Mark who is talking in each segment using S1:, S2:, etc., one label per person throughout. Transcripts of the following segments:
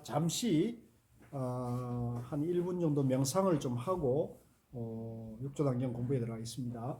S1: 잠시 한 1분 정도 명상을 좀 하고 육조당경 공부에 들어가겠습니다.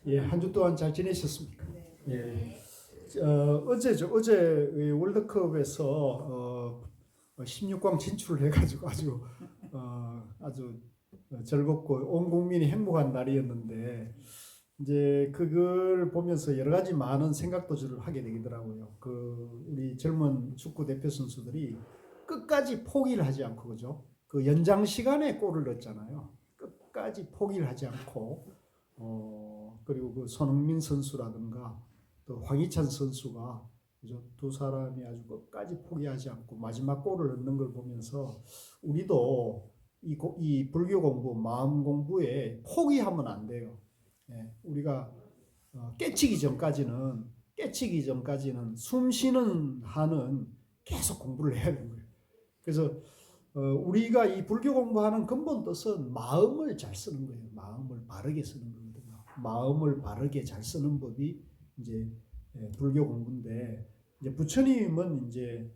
S1: 예, 한 주 동안 잘 지내셨습니까? 예. 어제 월드컵에서 16강 진출을 해가지고 아주 즐겁고 온 국민이 행복한 날이었는데 이제 그걸 보면서 여러 가지 많은 생각도들을 하게 되더라고요. 우리 젊은 축구 대표 선수들이 끝까지 포기를 하지 않고 그죠? 그 연장 시간에 골을 넣었잖아요. 끝까지 포기를 하지 않고 그리고 그 손흥민 선수라든가 또 황희찬 선수가 그죠? 두 사람이 아주 끝까지 포기하지 않고 마지막 골을 넣는 걸 보면서 우리도 이 불교 공부, 마음 공부에 포기하면 안 돼요. 예, 우리가 깨치기 전까지는 숨 쉬는 한은 계속 공부를 해야 되는 거예요. 그래서 우리가 이 불교 공부하는 근본 뜻은 마음을 잘 쓰는 거예요. 마음을 바르게 쓰는 거거든요. 마음을 바르게 잘 쓰는 법이 이제 불교 공부인데 이제 부처님은 이제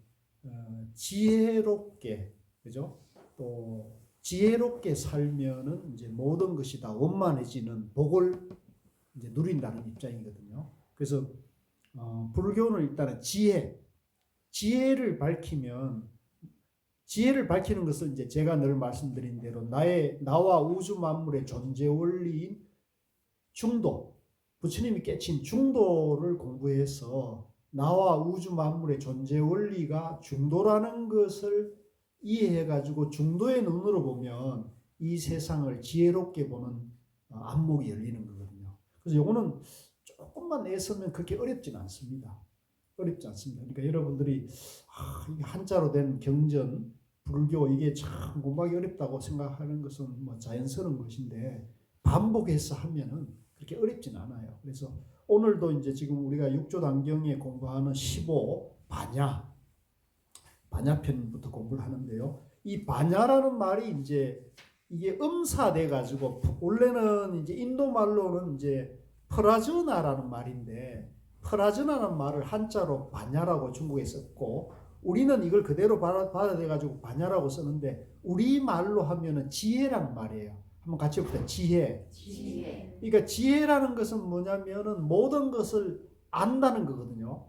S1: 지혜롭게 그죠? 또 지혜롭게 살면은 이제 모든 것이 다 원만해지는 복을 이제 누린다는 입장이거든요. 그래서 불교는 일단은 지혜를 밝히면 지혜를 밝히는 것은 이제 제가 늘 말씀드린 대로 나와 우주 만물의 존재 원리인 중도, 부처님이 깨친 중도를 공부해서 나와 우주 만물의 존재 원리가 중도라는 것을 이해해가지고 중도의 눈으로 보면 이 세상을 지혜롭게 보는 안목이 열리는 거거든요. 그래서 이거는 조금만 애쓰면 그렇게 어렵진 않습니다. 어렵지 않습니다. 그러니까 여러분들이 한자로 된 경전, 불교 이게 참 공부하기 어렵다고 생각하는 것은 뭐 자연스러운 것인데 반복해서 하면은 그렇게 어렵진 않아요. 그래서 오늘도 이제 지금 우리가 육조단경에 공부하는 15 반야편부터 공부를 하는데요. 이 반야라는 말이 이제 이게 음사돼 가지고 원래는 이제 인도 말로는 이제 프라저나라는 말인데 프라저나라는 말을 한자로 반야라고 중국에 썼고 우리는 이걸 그대로 받아들여 가지고 반야라고 쓰는데 우리 말로 하면은 지혜란 말이에요. 한번 같이 해볼까요? 지혜. 그러니까 지혜라는 것은 뭐냐면은 모든 것을 안다는 거거든요.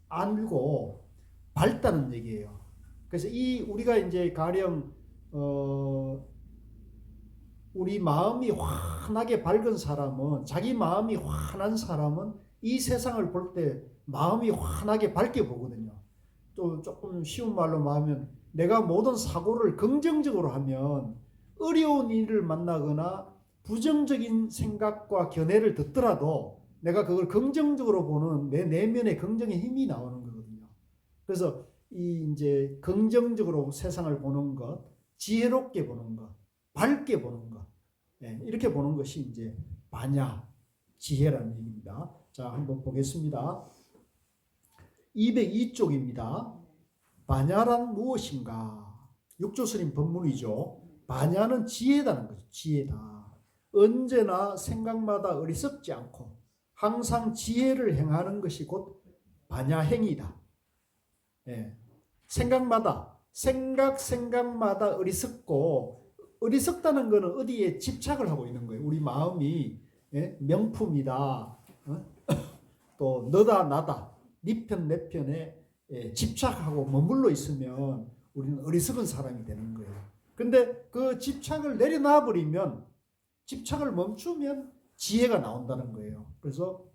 S1: 알고 밝다는 얘기예요. 그래서 우리가 이제 가령 우리 마음이 환하게 밝은 사람은 자기 마음이 환한 사람은 이 세상을 볼 때 마음이 환하게 밝게 보거든요. 또 조금 쉬운 말로 말하면 내가 모든 사고를 긍정적으로 하면 어려운 일을 만나거나 부정적인 생각과 견해를 듣더라도 내가 그걸 긍정적으로 보는 내 내면의 긍정의 힘이 나오는 거거든요. 그래서 이제 긍정적으로 세상을 보는 것, 지혜롭게 보는 것, 밝게 보는 것, 이렇게 보는 것이 이제 반야, 지혜라는 얘기입니다. 자, 한번 보겠습니다. 202쪽입니다. 반야란 무엇인가? 육조스님 법문이죠. 반야는 지혜다는 거죠. 지혜다. 언제나 생각마다 어리석지 않고 항상 지혜를 행하는 것이 곧 반야행위다. 생각마다 어리석다는 것은 어디에 집착을 하고 있는 거예요. 우리 마음이 명품이다. 또 너다 나다. 네 편 내 편에 집착하고 머물러 있으면 우리는 어리석은 사람이 되는 거예요. 근데 그 집착을 내려놔 버리면, 집착을 멈추면 지혜가 나온다는 거예요. 그래서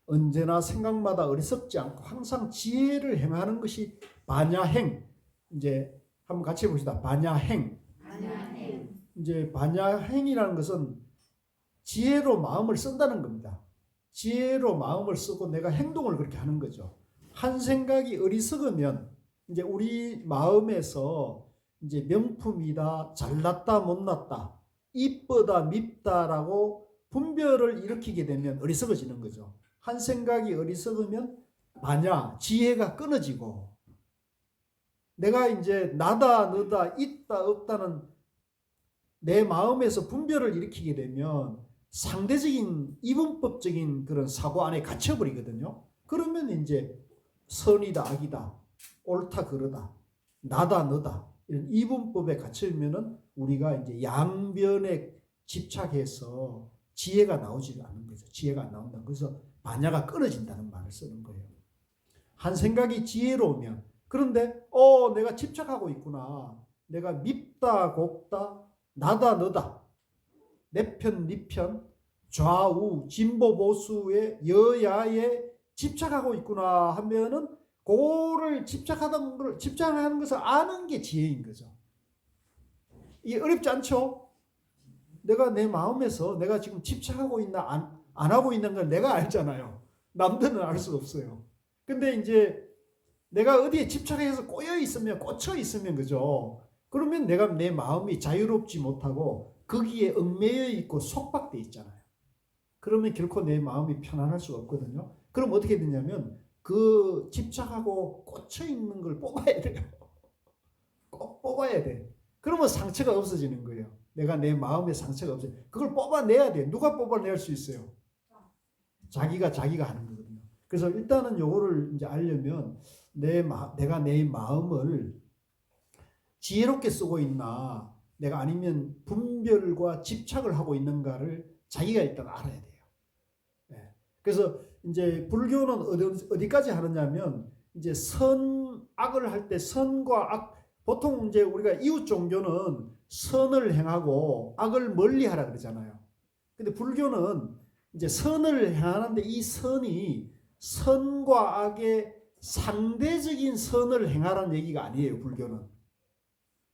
S1: 언제나 생각마다 어리석지 않고 항상 지혜를 행하는 것이 반야행. 이제 한번 같이 해봅시다. 반야행. 이제 반야행이라는 것은 지혜로 마음을 쓴다는 겁니다. 지혜로 마음을 쓰고 내가 행동을 그렇게 하는 거죠. 한 생각이 어리석으면 이제 우리 마음에서 이제 명품이다, 잘났다, 못났다, 이쁘다, 밉다라고 분별을 일으키게 되면 어리석어지는 거죠. 한 생각이 어리석으면 반야, 지혜가 끊어지고, 내가 이제 나다, 너다, 있다, 없다는 내 마음에서 분별을 일으키게 되면 상대적인 이분법적인 그런 사고 안에 갇혀버리거든요. 그러면 이제 선이다, 악이다, 옳다, 그르다, 나다, 너다, 이런 이분법에 갇히면은 우리가 이제 양변에 집착해서 지혜가 나오지 않는 거죠. 지혜가 안 나온다. 그래서 반야가 끊어진다는 말을 쓰는 거예요. 한 생각이 지혜로우면, 그런데 내가 집착하고 있구나, 내가 밉다, 곱다, 나다, 너다, 내 편, 네 편, 좌우, 진보, 보수의 여야에 집착하고 있구나 하면은 그거를 집착하는 것을 아는 게 지혜인 거죠. 이게 어렵지 않죠? 내가 내 마음에서 내가 지금 집착하고 있나 안 하고 있는 걸 내가 알잖아요. 남들은 알 수 없어요. 근데 이제 내가 어디에 집착해서 꽂혀 있으면 그죠? 그러면 내가 내 마음이 자유롭지 못하고 거기에 얽매여 있고 속박돼 있잖아요. 그러면 결코 내 마음이 편안할 수가 없거든요. 그럼 어떻게 되냐면 그 집착하고 꽂혀 있는 걸 뽑아야 돼요. 꼭 뽑아야 돼. 그러면 상처가 없어지는 거예요. 내가 내 마음에 상처가 없어요. 그걸 뽑아내야 돼. 누가 뽑아낼 수 있어요? 자기가 하는 거거든요. 그래서 일단은 요거를 이제 알려면 내가 내 마음을 지혜롭게 쓰고 있나, 내가 아니면 분별과 집착을 하고 있는가를 자기가 일단 알아야 돼요. 그래서 이제 불교는 어디까지 하느냐면 이제 선악을 할 때 선과 악, 보통 이제 우리가 이웃 종교는 선을 행하고 악을 멀리하라 그러잖아요. 근데 불교는 이제 선을 행하는데 이 선이 선과 악의 상대적인 선을 행하라는 얘기가 아니에요. 불교는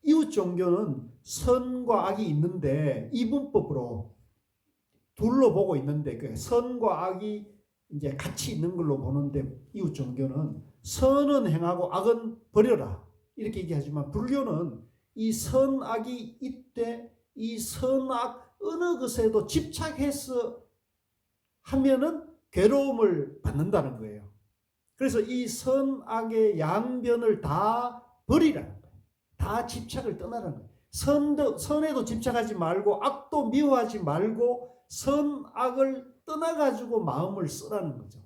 S1: 이웃 종교는 선과 악이 있는데 이분법으로 둘로 보고 있는데 그 선과 악이 이제 같이 있는 걸로 보는데 이웃 종교는 선은 행하고 악은 버려라 이렇게 얘기하지만 불교는 이 선악이 있되 이 선악 어느 것에도 집착해서 하면은 괴로움을 받는다는 거예요. 그래서 이 선악의 양변을 다 버리라는 거예요. 다 집착을 떠나라는 거예요. 선에도 집착하지 말고 악도 미워하지 말고 선악을 떠나가지고 마음을 쓰라는 거죠.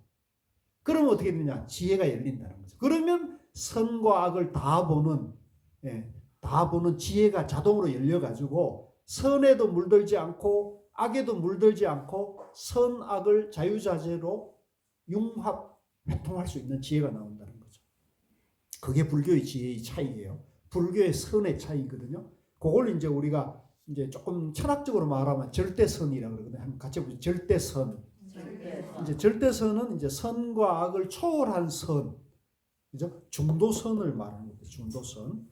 S1: 그러면 어떻게 되냐? 지혜가 열린다는 거죠. 그러면 선과 악을 다 보는 지혜가 자동으로 열려가지고 선에도 물들지 않고 악에도 물들지 않고 선악을 자유자재로 융합, 회통할 수 있는 지혜가 나온다는 거죠. 그게 불교의 지혜의 차이예요. 불교의 선의 차이거든요. 그걸 이제 우리가 이제 조금 철학적으로 말하면 절대선이라고 그러거든요. 한번 같이 해보죠. 절대선. 이제 절대선은 이제 선과 악을 초월한 선, 그죠? 중도선을 말하는 거죠. 중도선.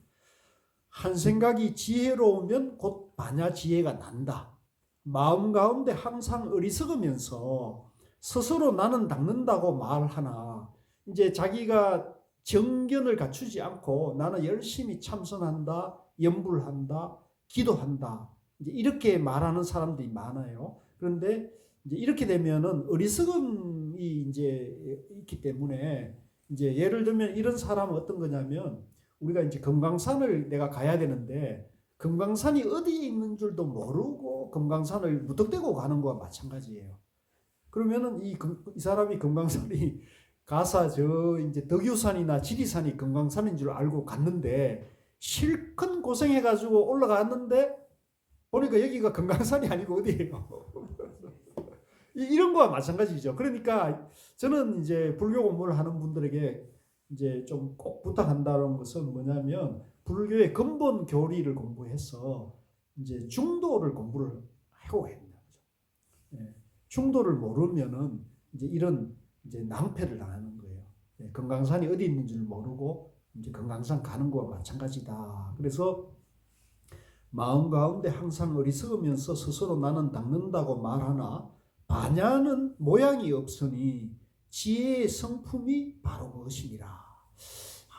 S1: 한 생각이 지혜로우면 곧 반야 지혜가 난다. 마음 가운데 항상 어리석으면서 스스로 나는 닦는다고 말하나 이제 자기가 정견을 갖추지 않고 나는 열심히 참선한다, 염불한다, 기도한다. 이제 이렇게 말하는 사람들이 많아요. 그런데 이제 이렇게 되면은 어리석음이 이제 있기 때문에 이제 예를 들면 이런 사람은 어떤 거냐면 우리가 이제 금강산을 내가 가야 되는데 금강산이 어디에 있는 줄도 모르고 금강산을 무턱대고 가는 거와 마찬가지예요. 그러면은 이 사람이 금강산이 가서 저 이제 덕유산이나 지리산이 금강산인 줄 알고 갔는데 실컷 고생해가지고 올라갔는데 보니까 여기가 금강산이 아니고 어디예요? 이런 거와 마찬가지죠. 그러니까 저는 이제 불교 공부를 하는 분들에게 이제 좀 꼭 부탁한다는 것은 뭐냐면 불교의 근본 교리를 공부해서 이제 중도를 공부를 하고 해야 된다. 예, 중도를 모르면은 이제 이런 이제 낭패를 당하는 거예요. 예, 금강산이 어디 있는 줄 모르고 이제 금강산 가는 거와 마찬가지다. 그래서 마음 가운데 항상 어리석으면서 스스로 나는 닦는다고 말하나 반야는 모양이 없으니 지혜의 성품이 바로 그것이니라.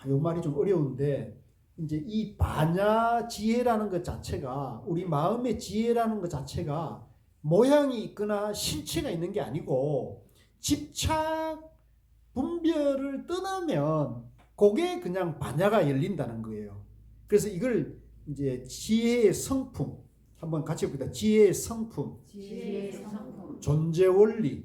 S1: 이 말이 좀 어려운데 이제 이 반야 지혜라는 것 자체가 우리 마음의 지혜라는 것 자체가 모양이 있거나 실체가 있는 게 아니고 집착 분별을 떠나면 그게 그냥 반야가 열린다는 거예요. 그래서 이걸 이제 지혜의 성품 한번 같이 봅니다. 지혜의 성품, 존재 원리,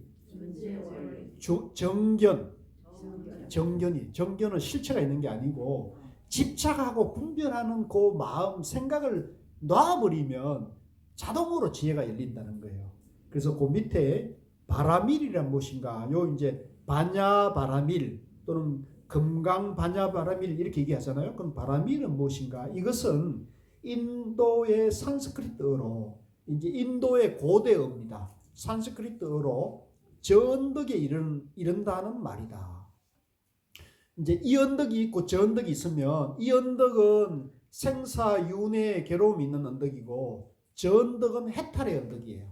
S1: 정견은 실체가 있는 게 아니고 집착하고 분별하는 그 마음 생각을 놔버리면 자동으로 지혜가 열린다는 거예요. 그래서 그 밑에 바라밀이란 무엇인가? 요 이제 반야 바라밀 또는 금강 반야 바라밀 이렇게 얘기하잖아요. 그럼 바라밀은 무엇인가? 이것은 인도의 산스크리트어로 이제 인도의 고대어입니다. 산스크리트어로 저 언덕에 이른다는 말이다. 이제 이 언덕이 있고 저 언덕이 있으면 이 언덕은 생사윤회의 괴로움이 있는 언덕이고 저 언덕은 해탈의 언덕이에요.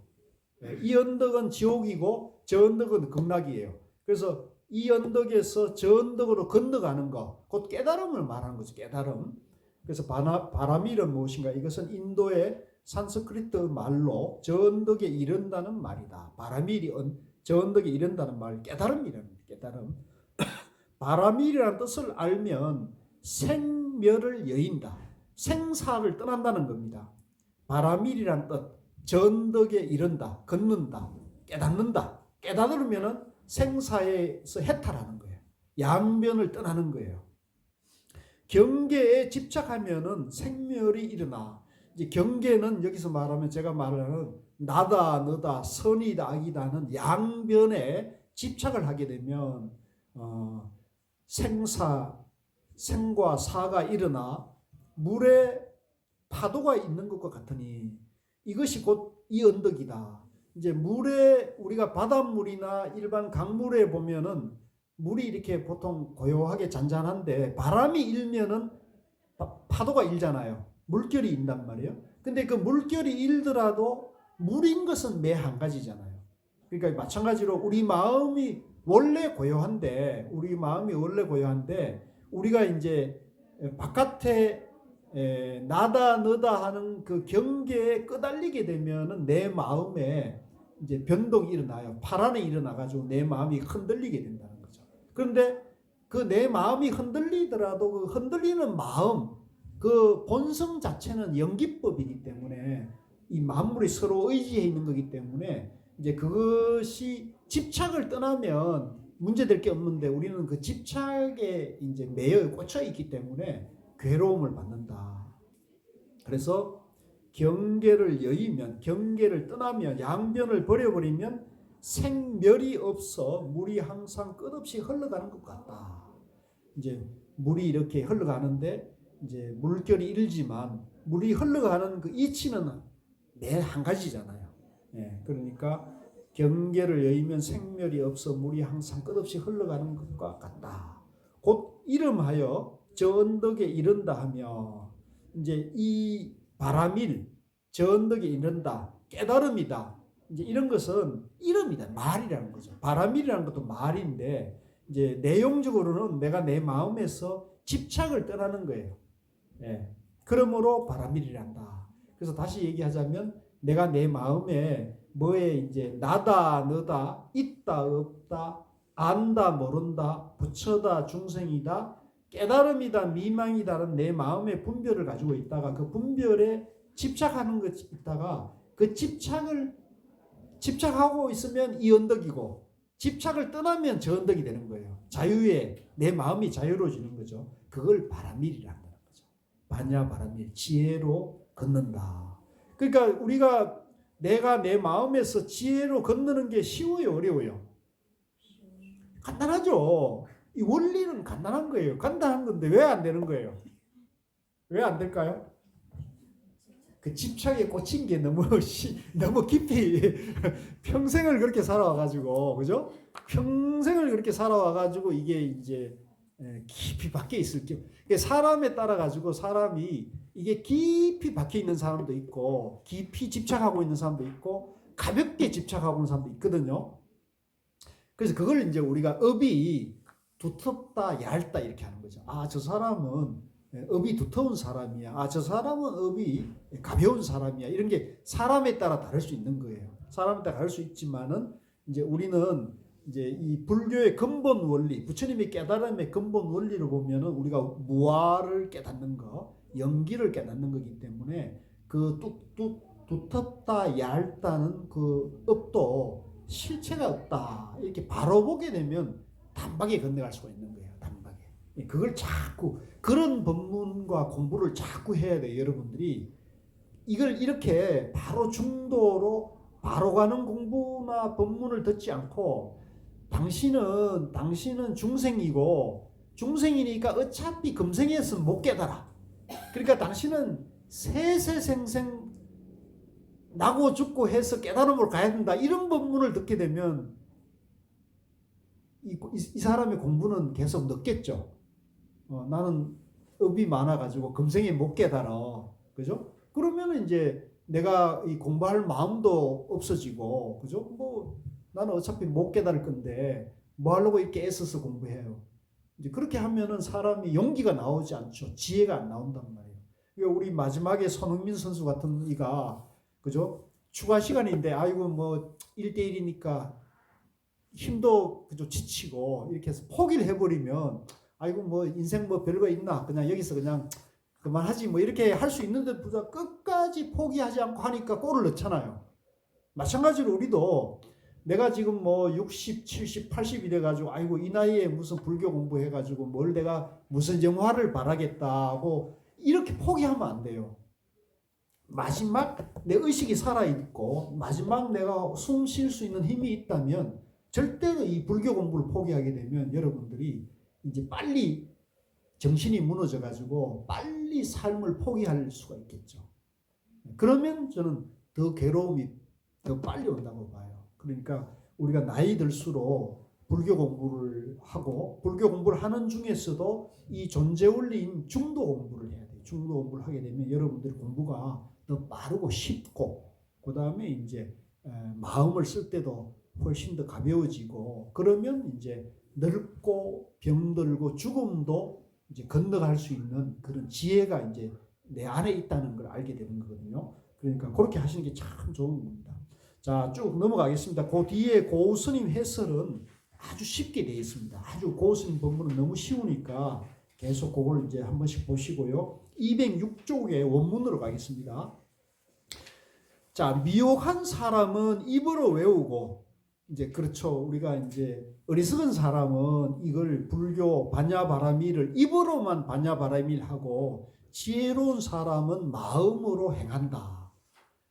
S1: 이 언덕은 지옥이고 저 언덕은 극락이에요. 그래서 이 언덕에서 저 언덕으로 건너가는 것, 곧 깨달음을 말하는 거죠. 깨달음. 그래서 바라밀은 무엇인가? 이것은 인도의 산스크리트 말로 저 언덕에 이른다는 말이다. 바라밀이 저 언덕에 이른다는 말, 깨달음이라는 깨달음. 바라밀이라는 뜻을 알면 생멸을 여인다. 생사를 떠난다는 겁니다. 바라밀이라는 뜻, 저 언덕에 이른다, 걷는다, 깨닫는다. 깨달으면은 생사에서 해탈하는 거예요. 양변을 떠나는 거예요. 경계에 집착하면은 생멸이 일어나. 이제 경계는 여기서 말하면 제가 말하는 나다, 너다, 선이다, 악이다는 양변에 집착을 하게 되면 생과 사가 일어나 물에 파도가 있는 것과 같으니 이것이 곧 이 언덕이다. 이제 물에 우리가 바닷물이나 일반 강물에 보면은 물이 이렇게 보통 고요하게 잔잔한데 바람이 일면은 파도가 일잖아요. 물결이 일단 말이에요. 근데 그 물결이 일더라도 물인 것은 매 한 가지잖아요. 그러니까 마찬가지로 우리 마음이 원래 고요한데 우리가 이제 바깥에 나다 너다 하는 그 경계에 끄달리게 되면은 내 마음에 이제 변동이 일어나요. 파란이 일어나가지고 내 마음이 흔들리게 된다는 거죠. 그런데 그 내 마음이 흔들리더라도 그 흔들리는 마음, 그 본성 자체는 연기법이기 때문에 이 만물이 서로 의지해 있는 거기 때문에 이제 그것이 집착을 떠나면 문제될 게 없는데 우리는 그 집착에 이제 매여 꽂혀 있기 때문에 괴로움을 받는다. 그래서 경계를 여의면, 경계를 떠나면, 양변을 버려버리면 생멸이 없어 물이 항상 끝없이 흘러가는 것 같다. 이제 물이 이렇게 흘러가는데 이제 물결이 일지만 물이 흘러가는 그 이치는 매 한 가지잖아요. 예, 그러니까 경계를 여의면 생멸이 없어 물이 항상 끝없이 흘러가는 것과 같다. 곧 이름하여 저 언덕에 이른다 하며 이제 이 바라밀 저 언덕에 이른다 깨달음이다. 이제 이런 것은 이름이다. 말이라는 거죠. 바라밀이라는 것도 말인데 이제 내용적으로는 내가 내 마음에서 집착을 떠나는 거예요. 예. 그러므로 바라밀이란다. 그래서 다시 얘기하자면 내가 내 마음에 뭐에 이제 나다 너다 있다 없다 안다 모른다 부처다 중생이다 깨달음이다 미망이다는 내 마음의 분별을 가지고 있다가 그 분별에 집착하는 것 있다가 그 집착하고 있으면 이 언덕이고 집착을 떠나면 저 언덕이 되는 거예요. 자유에 내 마음이 자유로워지는 거죠. 그걸 바라밀이라는 거죠. 반야 바라밀 지혜로 걷는다. 그러니까 우리가 내가 내 마음에서 지혜로 걷는 게 쉬워요, 어려워요? 간단하죠. 이 원리는 간단한 거예요. 간단한 건데 왜 안 되는 거예요? 왜 안 될까요? 그 집착에 꽂힌 게 너무 깊이 평생을 그렇게 살아와가지고, 그죠? 평생을 그렇게 살아와가지고 이게 이제 깊이 박혀 있을 게 사람에 따라 가지고 사람이 이게 깊이 박혀 있는 사람도 있고 깊이 집착하고 있는 사람도 있고 가볍게 집착하고 있는 사람도 있거든요. 그래서 그걸 이제 우리가 업이 두텁다 얇다 이렇게 하는 거죠. 아, 저 사람은 업이 두터운 사람이야. 아, 저 사람은 업이 가벼운 사람이야. 이런 게 사람에 따라 다를 수 있는 거예요. 사람에 따라 다를 수 있지만은 이제 우리는 이제 이 불교의 근본 원리, 부처님의 깨달음의 근본 원리를 보면은 우리가 무아를 깨닫는 거, 영기를 깨닫는 거기 때문에 그 두텁다 얇다는 그 업도 실체가 없다. 이렇게 바로 보게 되면 단박에 건너갈 수가 있는 거예요. 단박에. 그걸 자꾸 그런 법문과 공부를 자꾸 해야 돼요. 여러분들이 이걸 이렇게 바로 중도로 바로 가는 공부나 법문을 듣지 않고 당신은 중생이고 중생이니까 어차피 금생에서 못 깨달아. 그러니까 당신은 세세생생 나고 죽고 해서 깨달음으로 가야 된다. 이런 법문을 듣게 되면 이 사람의 공부는 계속 늦겠죠. 나는 업이 많아가지고 금생에 못 깨달아. 그죠? 그러면 이제 내가 이 공부할 마음도 없어지고, 그죠? 뭐, 나는 어차피 못 깨달을 건데, 뭐 하려고 이렇게 애써서 공부해요. 이제 그렇게 하면은 사람이 용기가 나오지 않죠. 지혜가 안 나온단 말이에요. 그러니까 우리 마지막에 손흥민 선수 같은 이가, 그죠? 추가 시간인데, 아이고, 뭐, 1대1이니까 힘도 그죠? 지치고, 이렇게 해서 포기를 해버리면, 아이고 뭐 인생 뭐 별거 있나 그냥 여기서 그냥 그만하지 뭐 이렇게 할 수 있는데 부자 끝까지 포기하지 않고 하니까 골을 넣잖아요. 마찬가지로 우리도 내가 지금 뭐 60, 70, 80이 돼가지고 아이고 이 나이에 무슨 불교 공부해가지고 뭘 내가 무슨 영화를 바라겠다고 이렇게 포기하면 안 돼요. 마지막 내 의식이 살아있고 마지막 내가 숨 쉴 수 있는 힘이 있다면 절대로 이 불교 공부를 포기하게 되면 여러분들이 이제 빨리 정신이 무너져 가지고 빨리 삶을 포기할 수가 있겠죠. 그러면 저는 더 괴로움이 더 빨리 온다고 봐요. 그러니까 우리가 나이 들수록 불교 공부를 하고 불교 공부를 하는 중에서도 이 존재 원리인 중도 공부를 해야 돼요. 중도 공부를 하게 되면 여러분들의 공부가 더 빠르고 쉽고 그 다음에 이제 마음을 쓸 때도 훨씬 더 가벼워지고 그러면 이제 늙고 병들고 죽음도 이제 건너갈 수 있는 그런 지혜가 이제 내 안에 있다는 걸 알게 되는 거거든요. 그러니까 그렇게 하시는 게 참 좋은 겁니다. 자, 쭉 넘어가겠습니다. 그 뒤에 고스님 해설은 아주 쉽게 되어 있습니다. 아주 고스님 본문은 너무 쉬우니까 계속 그걸 이제 한 번씩 보시고요. 206쪽의 원문으로 가겠습니다. 자, 미혹한 사람은 입으로 외우고 이제 그렇죠. 우리가 이제 어리석은 사람은 이걸 불교 반야바라미를 입으로만 반야바라미를 하고 지혜로운 사람은 마음으로 행한다.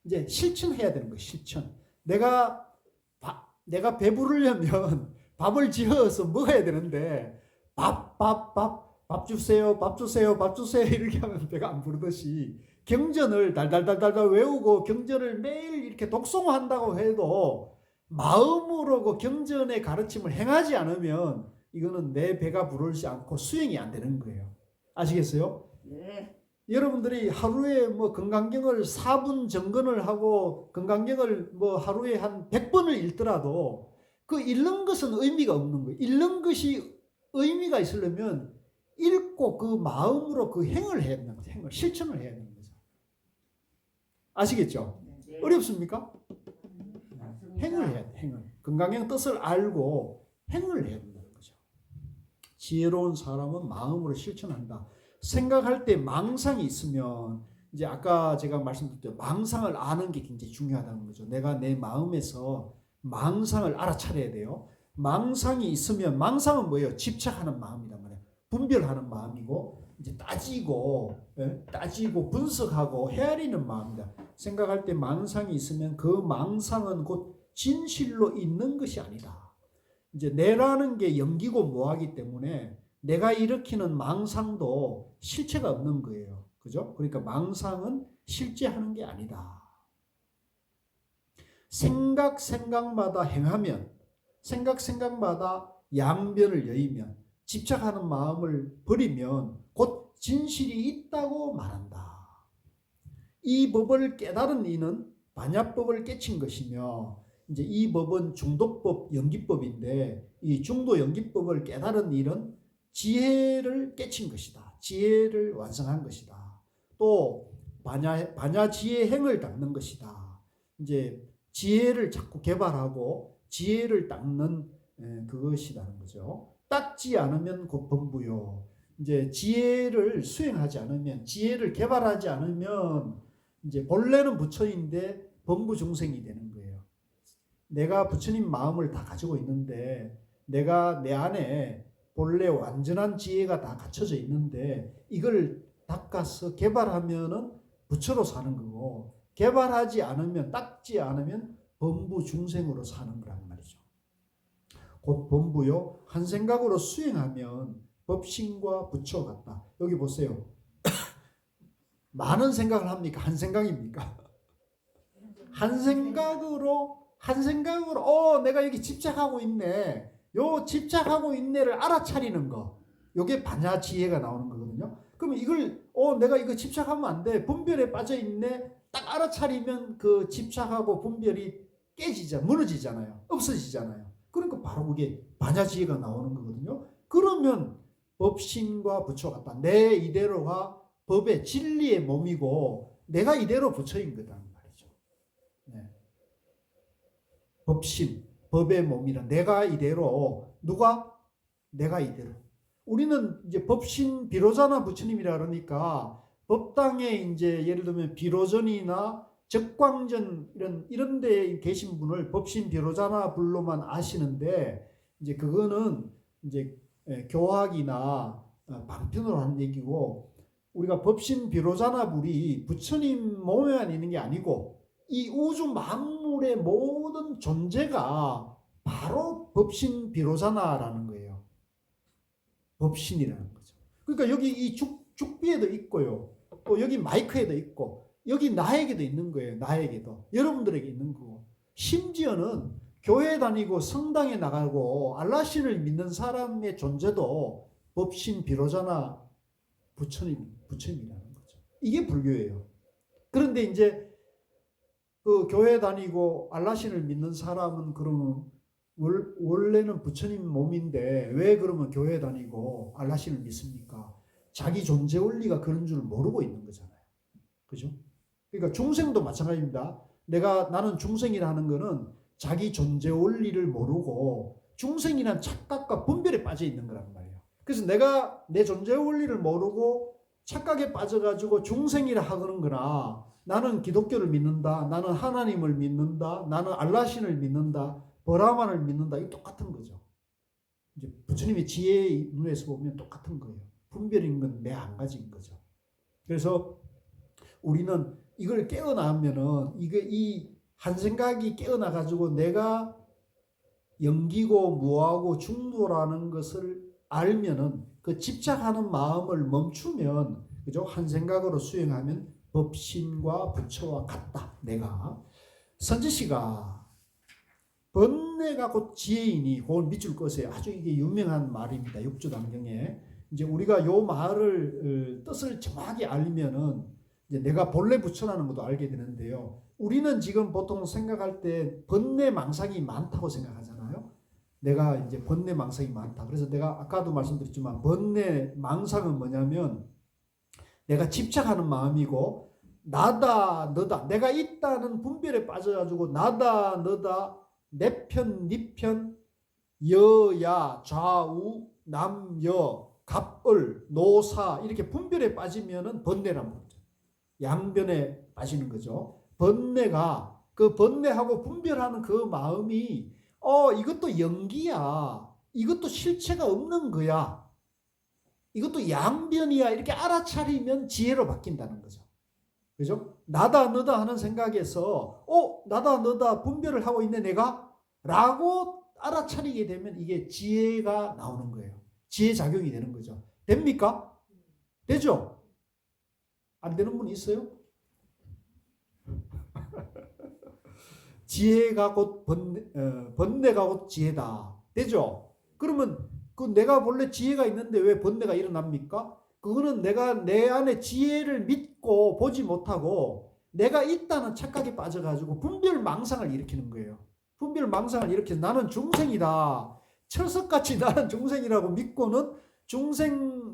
S1: 이제 실천해야 되는 거예요. 실천. 내가 배부르려면 밥을 지어서 먹어야 되는데 밥 주세요. 밥 주세요. 밥 주세요. 이렇게 하면 배가 안 부르듯이 경전을 달달달달 외우고 경전을 매일 이렇게 독송한다고 해도 마음으로 그 경전의 가르침을 행하지 않으면 이거는 내 배가 부르지 않고 수행이 안 되는 거예요. 아시겠어요? 네. 여러분들이 하루에 뭐 건강경을 4분 정건을 하고 건강경을 뭐 하루에 한 100번을 읽더라도 그 읽는 것은 의미가 없는 거예요. 읽는 것이 의미가 있으려면 읽고 그 마음으로 그 행을 해야 되는 거죠. 행을 실천을 해야 되는 거죠. 아시겠죠? 네. 어렵습니까? 행을 해야 돼. 행을. 건강의 뜻을 알고 행을 해야 된다는 거죠. 지혜로운 사람은 마음으로 실천한다. 생각할 때 망상이 있으면 이제 아까 제가 말씀드렸죠. 망상을 아는 게 굉장히 중요하다는 거죠. 내가 내 마음에서 망상을 알아차려야 돼요. 망상이 있으면 망상은 뭐예요? 집착하는 마음이란 말이에요. 분별하는 마음이고 이제 따지고 분석하고 헤아리는 마음이다. 생각할 때 망상이 있으면 그 망상은 곧 진실로 있는 것이 아니다. 이제 내라는 게 영기고 뭐하기 때문에 내가 일으키는 망상도 실체가 없는 거예요. 그죠? 그러니까 망상은 실제 하는 게 아니다. 생각마다 행하면, 생각마다 양변을 여의면, 집착하는 마음을 버리면 곧 진실이 있다고 말한다. 이 법을 깨달은 이는 반야법을 깨친 것이며, 이제 이 법은 중도법, 연기법인데, 이 중도 연기법을 깨달은 일은 지혜를 깨친 것이다. 지혜를 완성한 것이다. 또 반야 지혜 행을 닦는 것이다. 이제 지혜를 자꾸 개발하고 지혜를 닦는 그것이라는 거죠. 닦지 않으면 곧 범부요. 이제 지혜를 수행하지 않으면, 지혜를 개발하지 않으면 이제 본래는 부처인데 범부 중생이 되는 거예요. 내가 부처님 마음을 다 가지고 있는데, 내가 내 안에 본래 완전한 지혜가 다 갖춰져 있는데, 이걸 닦아서 개발하면은 부처로 사는 거고, 개발하지 않으면, 닦지 않으면 범부 중생으로 사는 거란 말이죠. 곧 범부요, 한 생각으로 수행하면 법신과 부처 같다. 여기 보세요. 많은 생각을 합니까? 한 생각입니까? 한 생각으로 내가 여기 집착하고 있네. 요 집착하고 있네를 알아차리는 거. 요게 반야 지혜가 나오는 거거든요. 그러면 이걸 내가 이거 집착하면 안 돼. 분별에 빠져 있네. 딱 알아차리면 그 집착하고 분별이 무너지잖아요. 없어지잖아요. 그러니까 바로 그게 반야 지혜가 나오는 거거든요. 그러면 법신과 부처 같다. 내 이대로가 법의 진리의 몸이고 내가 이대로 부처인 거다 말이죠. 네. 법신, 법의 몸이라 내가 이대로, 누가? 내가 이대로. 우리는 이제 법신 비로자나 부처님이라 그러니까 법당에 이제 예를 들면 비로전이나 적광전 이런 데 계신 분을 법신 비로자나 불로만 아시는데, 이제 그거는 이제 교학이나 방편으로 하는 얘기고, 우리가 법신 비로자나 불이 부처님 몸에만 있는 게 아니고 이 우주 만물의 모든 존재가 바로 법신 비로자나라는 거예요. 법신이라는 거죠. 그러니까 여기 이 죽비에도 있고요. 또 여기 마이크에도 있고 여기 나에게도 있는 거예요. 나에게도. 여러분들에게 있는 거고. 심지어는 교회 다니고 성당에 나가고 알라신을 믿는 사람의 존재도 법신 비로자나 부처님이라는 거죠. 이게 불교예요. 그런데 이제 그 교회 다니고 알라신을 믿는 사람은 그러면 원래는 부처님 몸인데 왜 그러면 교회 다니고 알라신을 믿습니까? 자기 존재 원리가 그런 줄 모르고 있는 거잖아요. 그죠? 그러니까 중생도 마찬가지입니다. 나는 중생이라는 거는 자기 존재 원리를 모르고 중생이란 착각과 분별에 빠져 있는 거란 말이에요. 그래서 내가 내 존재 원리를 모르고 착각에 빠져가지고 중생이라 하는 거나, 나는 기독교를 믿는다, 나는 하나님을 믿는다, 나는 알라신을 믿는다, 버라만을 믿는다, 이 똑같은 거죠. 이제 부처님의 지혜의 눈에서 보면 똑같은 거예요. 분별인 건 내 한 가지인 거죠. 그래서 우리는 이걸 깨어나면은 이 한 생각이 깨어나가지고 내가 영기고 무하고 중도라는 것을 알면은 그 집착하는 마음을 멈추면, 그죠? 한 생각으로 수행하면 법신과 부처와 같다. 내가 선지시가 번뇌가 곧 지혜이니 그걸 밑줄 거세요. 아주 이게 유명한 말입니다. 육조단경에. 이제 우리가 요 말을 뜻을 정확히 알면은 이제 내가 본래 부처라는 것도 알게 되는데요. 우리는 지금 보통 생각할 때 번뇌 망상이 많다고 생각하잖아요. 내가 이제 번뇌 망상이 많다. 그래서 내가 아까도 말씀드렸지만 번뇌 망상은 뭐냐면 내가 집착하는 마음이고, 나다 너다, 내가 있다는 분별에 빠져가지고 나다 너다, 내 편, 네 편, 여야, 좌우, 남여, 갑을, 노사 이렇게 분별에 빠지면은 번뇌란 말이죠. 양변에 빠지는 거죠. 번뇌가 그 번뇌하고 분별하는 그 마음이 이것도 연기야, 이것도 실체가 없는 거야, 이것도 양변이야, 이렇게 알아차리면 지혜로 바뀐다는 거죠. 그죠? 나다 너다 하는 생각에서 나다 너다 분별을 하고 있네 내가 라고 알아차리게 되면 이게 지혜가 나오는 거예요. 지혜 작용이 되는 거죠. 됩니까? 되죠? 안 되는 분 있어요? 지혜가 곧 번뇌가 곧 지혜다. 되죠? 그러면 그 내가 본래 지혜가 있는데 왜 번뇌가 일어납니까? 그거는 내가 내 안에 지혜를 믿고 보지 못하고 내가 있다는 착각에 빠져가지고 분별망상을 일으키는 거예요. 분별망상을 일으켜서 나는 중생이다. 철석같이 나는 중생이라고 믿고는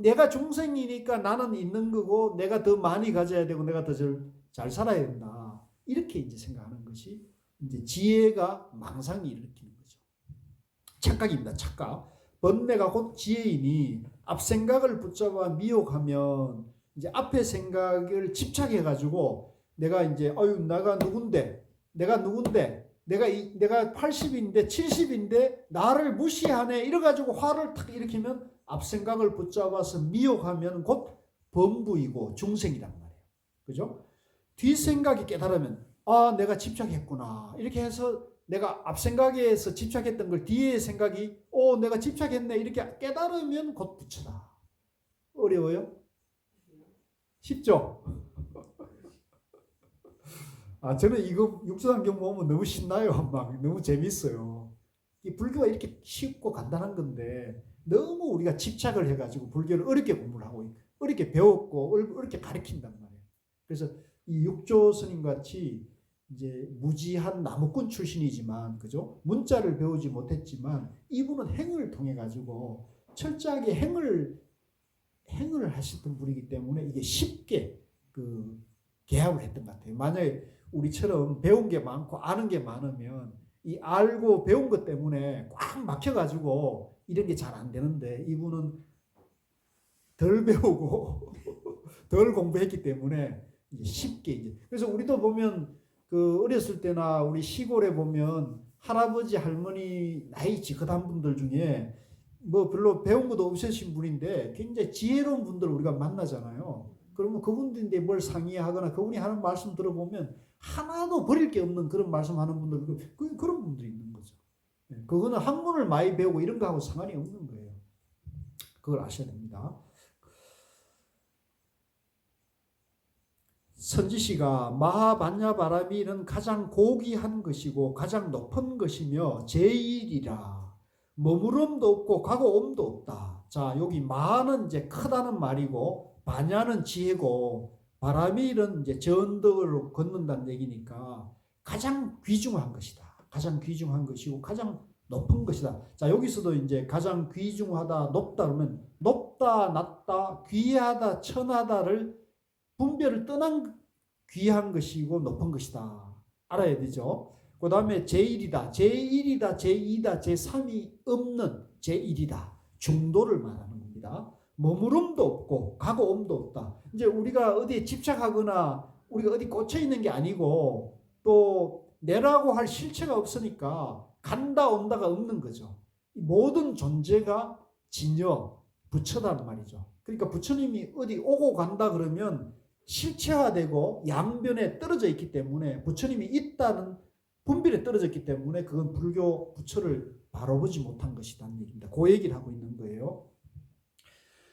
S1: 내가 중생이니까 나는 있는 거고 내가 더 많이 가져야 되고 내가 더 잘 살아야 된다. 이렇게 이제 생각하는 것이 이제 지혜가 망상이 일으키는 거죠. 착각입니다. 착각. 번뇌가 곧 지혜이니 앞 생각을 붙잡아 미혹하면 이제 앞에 생각을 집착해 가지고 내가 이제 내가 누군데 내가 80인데 70인데 나를 무시하네 이래 가지고 화를 탁 일으키면 앞 생각을 붙잡아서 미혹하면 곧 범부이고 중생이란 말이에요. 그죠? 뒷 생각이 깨달으면 내가 집착했구나 이렇게 해서 내가 앞 생각에서 집착했던 걸 뒤에 생각이 내가 집착했네 이렇게 깨달으면 곧 부처다. 어려워요? 쉽죠? 저는 이거 육조단경 보면 너무 신나요. 막 너무 재밌어요. 이 불교가 이렇게 쉽고 간단한 건데 너무 우리가 집착을 해가지고 불교를 어렵게 공부를 하고 어렵게 배웠고 어렵게 가르친단 말이에요. 그래서 이 육조 스님 같이 이제 무지한 나무꾼 출신이지만 그죠? 문자를 배우지 못했지만 이분은 행을 통해 가지고 철저하게 행을 하셨던 분이기 때문에 이게 쉽게 그 개합을 했던 것 같아요. 만약에 우리처럼 배운 게 많고 아는 게 많으면 이 알고 배운 것 때문에 꽉 막혀 가지고 이런 게 잘 안 되는데 이분은 덜 배우고 덜 공부했기 때문에 이제 쉽게 이제 그래서 우리도 보면 그 어렸을 때나 우리 시골에 보면 할아버지 할머니 나이 지긋한 분들 중에 뭐 별로 배운 것도 없으신 분인데 굉장히 지혜로운 분들을 우리가 만나잖아요. 그러면 그분들인데 뭘 상의하거나 그분이 하는 말씀 들어보면 하나도 버릴 게 없는 그런 말씀하는 분들 그런 분들이 있는 거죠. 그거는 학문을 많이 배우고 이런 거하고 상관이 없는 거예요. 그걸 아셔야 됩니다. 선지시가 마하반야바라미는 가장 고귀한 것이고 가장 높은 것이며 제일이라 머무름도 없고 가고옴도 없다. 자, 여기 마는 이제 크다는 말이고 반야는 지혜고 바라밀은 이제 전덕으로 걷는다는 얘기니까 가장 귀중한 것이다. 가장 귀중한 것이고 가장 높은 것이다. 자, 여기서도 이제 가장 귀중하다, 높다 그러면 높다, 낮다, 귀하다, 천하다를 분별을 떠난 귀한 것이고 높은 것이다. 알아야 되죠. 그 다음에 제1이다. 제1이다. 제2다. 제3이 없는 제1이다. 중도를 말하는 겁니다. 머무름도 없고 가고옴도 없다. 이제 우리가 어디에 집착하거나 우리가 어디 꽂혀 있는 게 아니고 또 내라고 할 실체가 없으니까 간다 온다가 없는 거죠. 모든 존재가 진여, 부처단 말이죠. 그러니까 부처님이 어디 오고 간다 그러면 실체화되고 양변에 떨어져 있기 때문에 부처님이 있다는 분별에 떨어졌기 때문에 그건 불교 부처를 바로 보지 못한 것이라는 얘기입니다. 그 얘기를 하고 있는 거예요.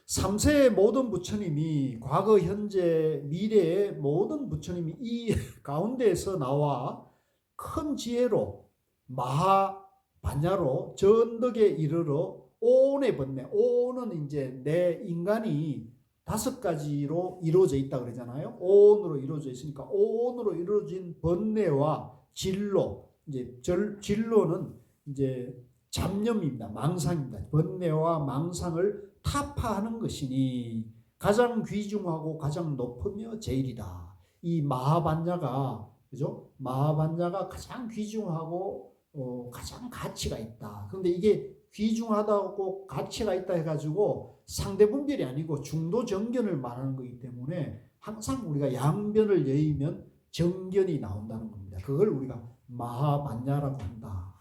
S1: 3세의 모든 부처님이 과거, 현재, 미래의 모든 부처님이 이 가운데에서 나와 큰 지혜로 마하반야로 전덕에 이르러 오온의 번뇌, 오온은 이제 내 인간이 5가지로 이루어져 있다 그러잖아요. 오온으로 이루어져 있으니까 오온으로 이루어진 번뇌와 진로, 이제 진로는 이제 잡념입니다. 망상입니다. 번뇌와 망상을 타파하는 것이니 가장 귀중하고 가장 높으며 제일이다. 이 마하반야가 그죠? 마하반야가 가장 귀중하고 가장 가치가 있다. 그런데 이게 귀중하다고 가치가 있다 해가지고 상대 분별이 아니고 중도 정견을 말하는 거기 때문에 항상 우리가 양변을 여의면 정견이 나온다는 겁니다. 그걸 우리가 마하반야라고 한다.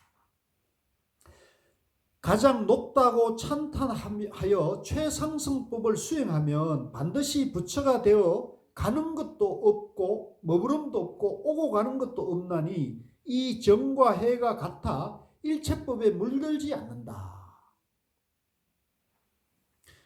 S1: 가장 높다고 찬탄하여 최상승법을 수행하면 반드시 부처가 되어 가는 것도 없고 머무름도 없고 오고 가는 것도 없나니 이 정과 해가 같아 일체법에 물들지 않는다.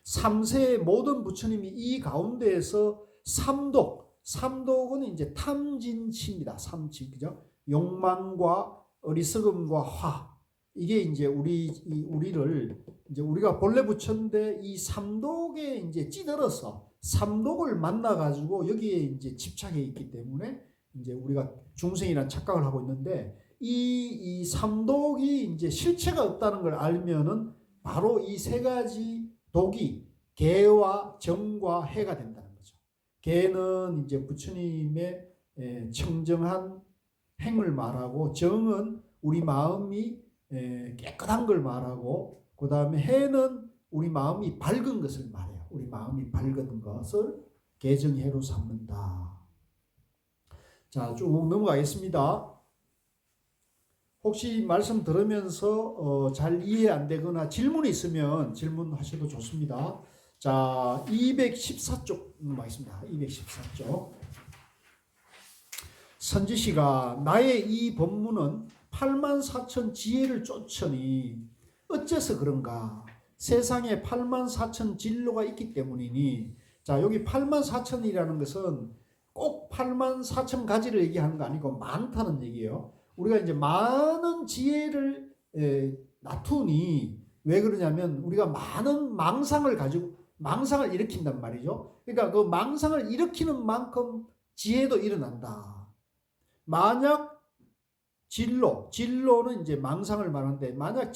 S1: 3세의 모든 부처님이 이 가운데에서 삼독은 이제 탐진치입니다. 삼치, 그죠? 욕망과 어리석음과 화. 이게 이제 우리를 이제 우리가 본래 부처인데 이 삼독에 이제 찌들어서 삼독을 만나 가지고 여기에 이제 집착해 있기 때문에 이제 우리가 중생이라는 착각을 하고 있는데 이 삼독이 이제 실체가 없다는 걸 알면은 바로 이 세 가지 독이 개와 정과 해가 된다는 거죠. 개는 이제 부처님의 청정한 행을 말하고, 정은 우리 마음이 깨끗한 걸 말하고, 그 다음에 해는 우리 마음이 밝은 것을 말해요. 우리 마음이 밝은 것을 개정해로 삼는다. 자, 쭉 넘어가겠습니다. 혹시 말씀 들으면서 잘 이해 안 되거나 질문이 있으면 질문하셔도 좋습니다. 자, 214쪽 넘어가겠습니다. 214쪽. 선지시가 나의 이 법문은 84,000 지혜를 쫓으니 어째서 그런가? 세상에 84,000 진로가 있기 때문이니. 자, 여기 84,000이라는 것은 꼭 84,000가지를 얘기하는 거 아니고 많다는 얘기예요. 우리가 이제 많은 지혜를 낳으니 왜 그러냐면 우리가 많은 망상을 가지고 망상을 일으킨단 말이죠. 그러니까 그 망상을 일으키는 만큼 지혜도 일어난다. 만약 진로는 이제 망상을 말하는데, 만약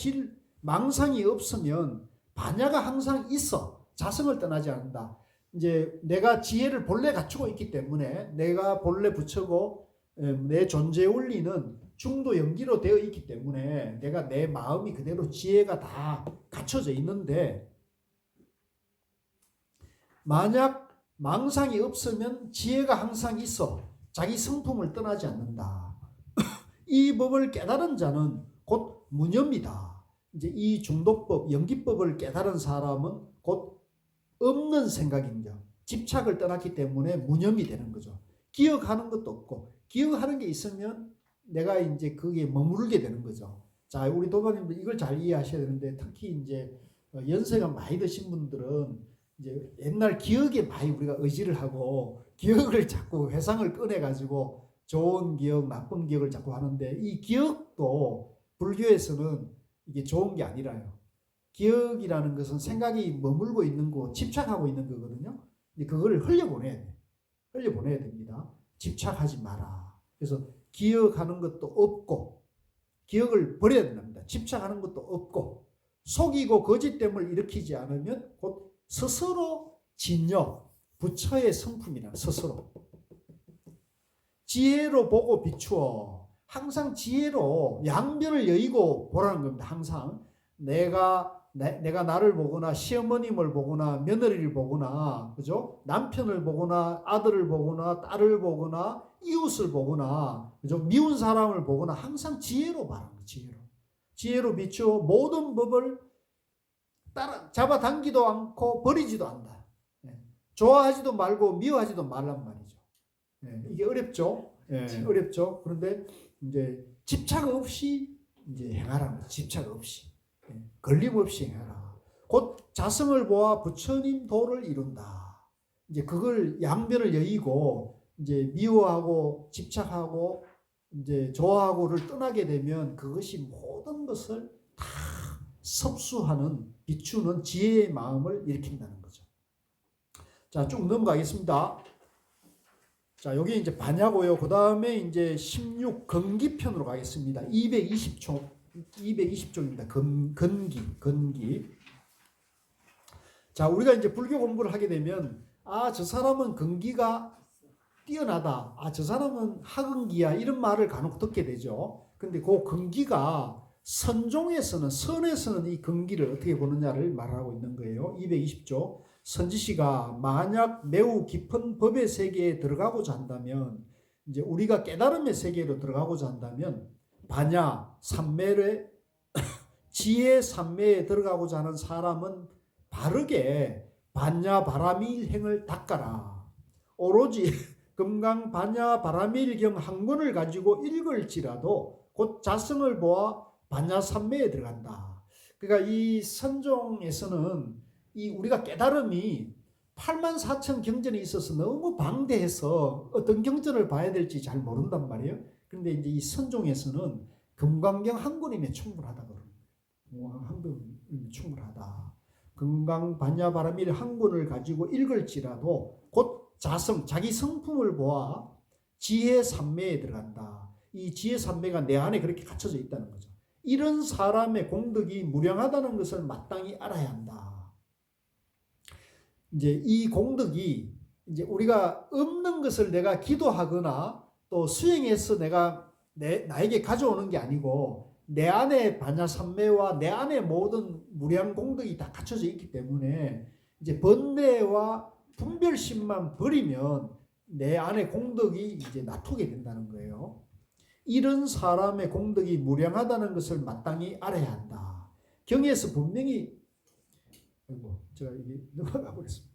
S1: 망상이 없으면 반야가 항상 있어. 자성을 떠나지 않는다. 이제 내가 지혜를 본래 갖추고 있기 때문에, 내가 본래 부처고 내 존재 원리는 중도 영기로 되어 있기 때문에 내가 내 마음이 그대로 지혜가 다 갖춰져 있는데, 만약 망상이 없으면 지혜가 항상 있어. 자기 성품을 떠나지 않는다. 이 법을 깨달은 자는 곧 무념이다. 이제 이 중독법, 연기법을 깨달은 사람은 곧 없는 생각입니다. 집착을 떠났기 때문에 무념이 되는 거죠. 기억하는 것도 없고, 기억하는 게 있으면 내가 이제 거기에 머무르게 되는 거죠. 자, 우리 도반님들 이걸 잘 이해하셔야 되는데, 특히 이제 연세가 많이 드신 분들은 이제 옛날 기억에 많이 우리가 의지를 하고, 기억을 자꾸 회상을 꺼내가지고 좋은 기억, 나쁜 기억을 자꾸 하는데, 이 기억도 불교에서는 이게 좋은 게 아니라요. 기억이라는 것은 생각이 머물고 있는 거, 집착하고 있는 거거든요. 그걸 흘려보내야 돼. 흘려보내야 됩니다. 집착하지 마라. 그래서 기억하는 것도 없고, 기억을 버려야 된답니다. 집착하는 것도 없고, 속이고 거짓됨을 일으키지 않으면 곧 스스로 진여, 부처의 성품이라. 스스로 지혜로 보고 비추어. 항상 지혜로 양면을 여의고 보라는 겁니다. 항상 내가 나를 보거나 시어머님을 보거나 며느리를 보거나, 그죠? 남편을 보거나 아들을 보거나 딸을 보거나 이웃을 보거나, 그죠? 미운 사람을 보거나 항상 지혜로 봐라. 지혜로 비추어 모든 법을 잡아당기도 않고 버리지도 않는다. 좋아하지도 말고 미워하지도 말란 말이죠. 이게 어렵죠. 어렵죠. 그런데 이제 집착 없이 이제 행하라는 거죠. 집착 없이. 걸림없이 행하라. 곧 자성을 보아 부처님 도를 이룬다. 이제 그걸 양면을 여의고, 이제 미워하고 집착하고 이제 좋아하고를 떠나게 되면 그것이 모든 것을 다 섭수하는, 비추는 지혜의 마음을 일으킨다는 거죠. 자, 쭉 넘어가겠습니다. 자, 여기 이제 반야고요. 그 다음에 이제 16 건기편으로 가겠습니다. 220쪽입니다. 건기. 자, 우리가 이제 불교 공부를 하게 되면, 저 사람은 건기가 뛰어나다. 저 사람은 하근기야. 이런 말을 간혹 듣게 되죠. 근데 그 건기가 선종에서는, 선에서는 이 건기를 어떻게 보느냐를 말하고 있는 거예요. 220조. 선지시가 만약 매우 깊은 법의 세계에 들어가고자 한다면, 이제 우리가 깨달음의 세계로 들어가고자 한다면, 반야, 삼매를, 지혜 삼매에 들어가고자 하는 사람은 바르게 반야 바라밀 행을 닦아라. 오로지 금강 반야 바라밀경 한 권을 가지고 읽을지라도 곧 자성을 보아 반야 삼매에 들어간다. 그러니까 이 선종에서는 이 우리가 깨달음이 8만 4천 경전이 있어서 너무 방대해서 어떤 경전을 봐야 될지 잘 모른단 말이에요. 그런데 이제 이 선종에서는 금강경 한 권이면 충분하다 그러는 한 권이면 충분하다. 금강 반야바라밀 한 권을 가지고 읽을지라도 곧 자기 성품을 보아 지혜 삼매에 들어간다. 이 지혜 삼매가 내 안에 그렇게 갖춰져 있다는 거죠. 이런 사람의 공덕이 무량하다는 것을 마땅히 알아야 한다. 이제 이 공덕이 이제 우리가 없는 것을 내가 기도하거나 또 수행해서 내가 나에게 가져오는 게 아니고 내 안에 반야삼매와 내 안에 모든 무량 공덕이 다 갖춰져 있기 때문에 이제 번뇌와 분별심만 버리면 내 안에 공덕이 이제 나타나게 된다는 거예요. 이런 사람의 공덕이 무량하다는 것을 마땅히 알아야 한다. 경에서 분명히 제가 이게 넘어가 버렸습니다.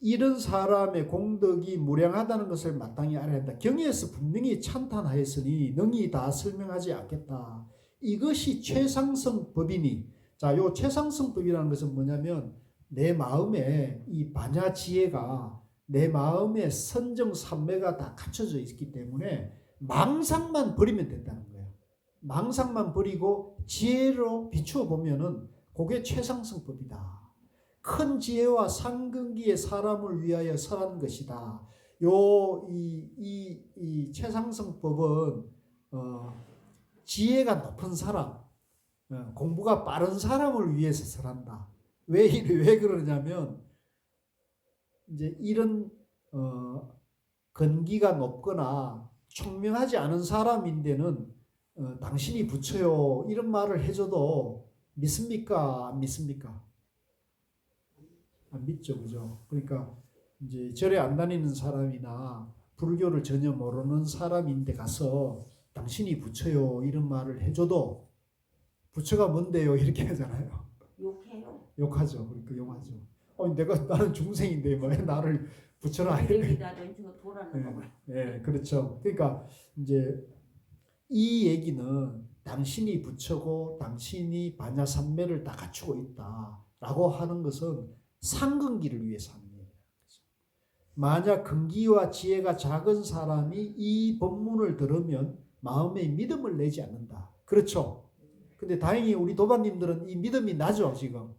S1: 이런 사람의 공덕이 무량하다는 것을 마땅히 알아야 한다. 경에서 분명히 찬탄하였으니 능히 다 설명하지 않겠다. 이것이 최상승법이니. 자, 요 최상승법이라는 것은 뭐냐면 내 마음에 이 반야지혜가 내 마음에 선정삼매가 다 갖춰져 있기 때문에 망상만 버리면 된다는 거예요. 망상만 버리고 지혜로 비추어 보면은 그게 최상승법이다. 큰 지혜와 상근기의 사람을 위하여 설한 것이다. 이 최상승법은 지혜가 높은 사람, 공부가 빠른 사람을 위해서 설한다. 왜 그러냐면 이제 이런 건기가 높거나 총명하지 않은 사람인데는 당신이 부처요 이런 말을 해줘도 믿습니까? 안 믿습니까? 안 믿죠, 그죠? 그러니까 이제 절에 안 다니는 사람이나 불교를 전혀 모르는 사람인데 가서 당신이 부처요 이런 말을 해줘도 부처가 뭔데요 이렇게 하잖아요.
S2: 욕해요.
S1: 욕하죠. 그러니까 욕하죠. 나는 중생인데 뭐 나를 부처라 해. 네, 그렇죠. 그러니까 이제 이 얘기는 당신이 부처고 당신이 반야삼매를 다 갖추고 있다라고 하는 것은 상근기를 위해서 하는 얘기예요. 만약 근기와 지혜가 작은 사람이 이 법문을 들으면 마음에 믿음을 내지 않는다. 그렇죠? 근데 다행히 우리 도반님들은 이 믿음이 나죠, 지금.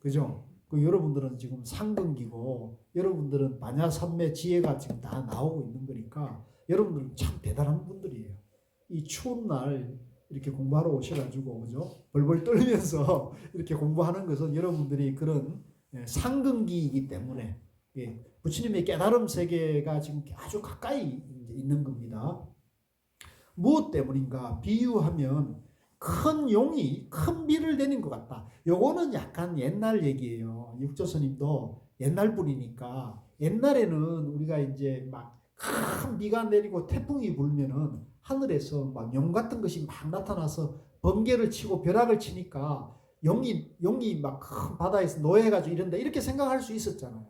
S1: 그죠? 여러분들은 지금 상근기고 여러분들은 반야삼매 지혜가 지금 다 나오고 있는 거니까 여러분들은 참 대단한 분들이에요. 이 추운 날 이렇게 공부하러 오셔가지고 그죠? 벌벌 떨면서 이렇게 공부하는 것은 여러분들이 그런 상근기이기 때문에 부처님의 깨달음 세계가 지금 아주 가까이 있는 겁니다. 무엇 때문인가? 비유하면 큰 용이 큰 비를 내린 것 같다. 요거는 약간 옛날 얘기예요. 육조스님도 옛날 분이니까 옛날에는 우리가 이제 막 큰 비가 내리고 태풍이 불면은 하늘에서 막 용 같은 것이 막 나타나서 번개를 치고 벼락을 치니까 용이 막 큰 바다에서 노예해가지고 이런다 이렇게 생각할 수 있었잖아요.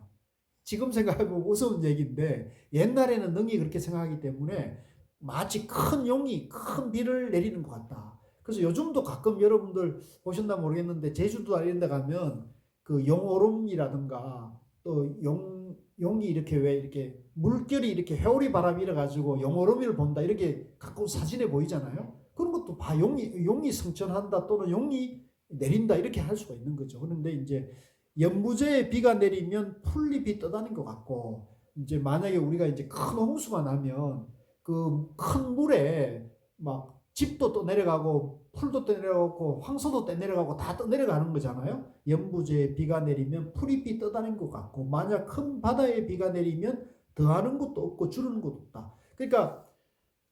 S1: 지금 생각해보면 우스운 얘기인데 옛날에는 능히 그렇게 생각하기 때문에 마치 큰 용이 큰 비를 내리는 것 같다. 그래서 요즘도 가끔 여러분들 보셨나 모르겠는데 제주도 이런 데 가면 그 용오름이라든가 또 용이 이렇게 왜 이렇게 물결이 이렇게 회오리 바람이 일어가지고 용오름을 본다 이렇게 가끔 사진에 보이잖아요. 그런 것도 봐 용이 승천한다 또는 용이 내린다 이렇게 할 수가 있는 거죠. 그런데 이제 연부제에 비가 내리면 풀잎이 떠다닌 것 같고 이제 만약에 우리가 이제 큰 홍수가 나면 그 큰 물에 막 집도 또 내려가고 풀도 또 내려가고 황소도 또 내려가고 다 또 내려가는 거잖아요. 연부제에 비가 내리면 풀잎이 떠다닌 것 같고 만약 큰 바다에 비가 내리면 더하는 것도 없고 줄이는 것도 없다. 그러니까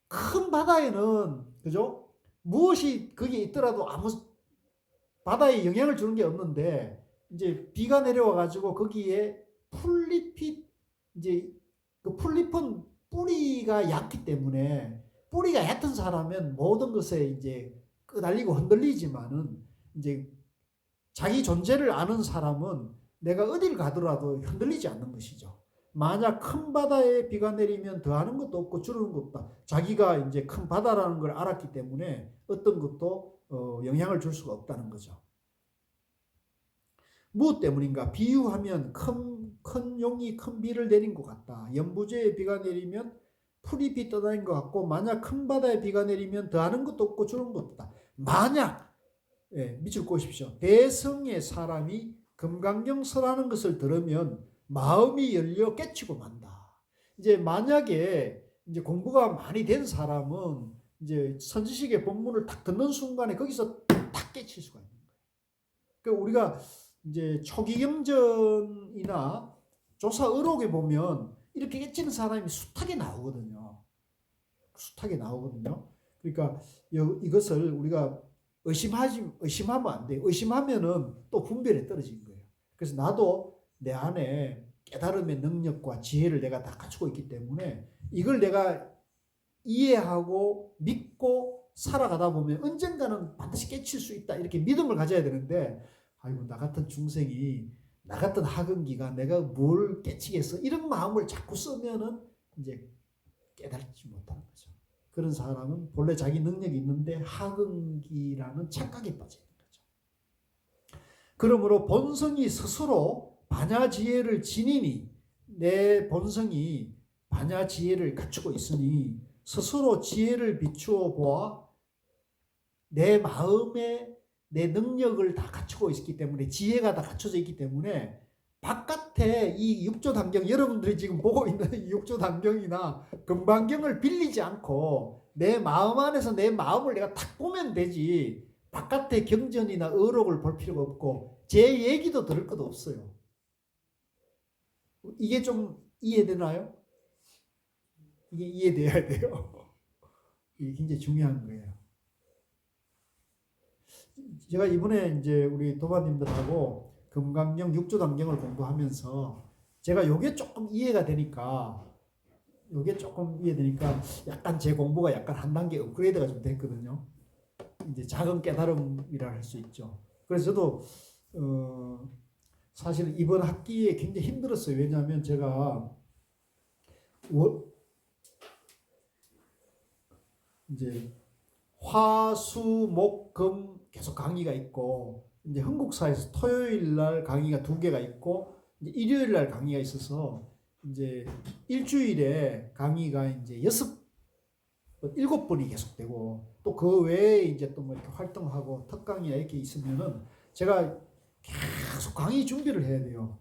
S1: 큰 바다에는 그죠? 무엇이 거기에 있더라도 아무 바다에 영향을 주는 게 없는데 이제 비가 내려와 가지고 거기에 풀잎이 이제 그 풀잎은 뿌리가 얕기 때문에 뿌리가 얕은 사람은 모든 것에 이제 끄달리고 흔들리지만은 이제 자기 존재를 아는 사람은 내가 어딜 가더라도 흔들리지 않는 것이죠. 만약 큰 바다에 비가 내리면 더하는 것도 없고 줄이는 것도 없다. 자기가 이제 큰 바다라는 걸 알았기 때문에 어떤 것도 영향을 줄 수가 없다는 거죠. 무엇 때문인가? 비유하면 큰 용이 큰 비를 내린 것 같다. 연부제에 비가 내리면 풀이 비 떠다닌 것 같고, 만약 큰 바다에 비가 내리면 더하는 것도 없고 줄이는 것도 없다. 만약, 밑줄 그으십시오. 대성의 사람이 금강경설하는 것을 들으면 마음이 열려 깨치고 만다. 이제 만약에 이제 공부가 많이 된 사람은 이제 선지식의 본문을 딱 듣는 순간에 거기서 딱 깨칠 수가 있는 거예요. 그러니까 우리가 이제 초기경전이나 조사의록에 보면 이렇게 깨치는 사람이 숱하게 나오거든요. 숱하게 나오거든요. 그러니까 이것을 우리가 의심하면 안 돼요. 의심하면은 또 분별에 떨어진 거예요. 그래서 나도 내 안에 깨달음의 능력과 지혜를 내가 다 갖추고 있기 때문에 이걸 내가 이해하고 믿고 살아가다 보면 언젠가는 반드시 깨칠 수 있다. 이렇게 믿음을 가져야 되는데, 아이고, 나 같은 중생이, 나 같은 하근기가 내가 뭘 깨치겠어? 이런 마음을 자꾸 쓰면은 이제 깨달지 못하는 거죠. 그런 사람은 본래 자기 능력이 있는데 하근기라는 착각에 빠져 있는 거죠. 그러므로 본성이 스스로 반야지혜를 지니니, 내 본성이 반야지혜를 갖추고 있으니 스스로 지혜를 비추어 보아 내 마음에 내 능력을 다 갖추고 있기 때문에, 지혜가 다 갖춰져 있기 때문에 바깥에 이 육조단경, 여러분들이 지금 보고 있는 이 육조단경이나 금방경을 빌리지 않고 내 마음 안에서 내 마음을 내가 탁 보면 되지, 바깥의 경전이나 의록을 볼 필요가 없고 제 얘기도 들을 것도 없어요. 이게 좀 이해되나요? 이게 이해돼야 돼요. 이게 굉장히 중요한 거예요. 제가 이번에 이제 우리 도마님들하고 금강경 육조단경을 공부하면서 제가 요게 조금 이해가 되니까, 약간 제 공부가 약간 한 단계 업그레이드가 좀 됐거든요. 이제 작은 깨달음이라 할 수 있죠. 그래서 저도 사실 이번 학기에 굉장히 힘들었어요. 왜냐하면 제가 이제 화, 수, 목, 금 계속 강의가 있고, 이제 한국사에서 토요일 날 강의가 2개가 있고, 이제 일요일 날 강의가 있어서 이제 일주일에 강의가 이제 7번이 계속되고, 또 그 외에 이제 또 뭐 이렇게 활동하고 특강이나 이렇게 있으면은 제가 계속 강의 준비를 해야 돼요.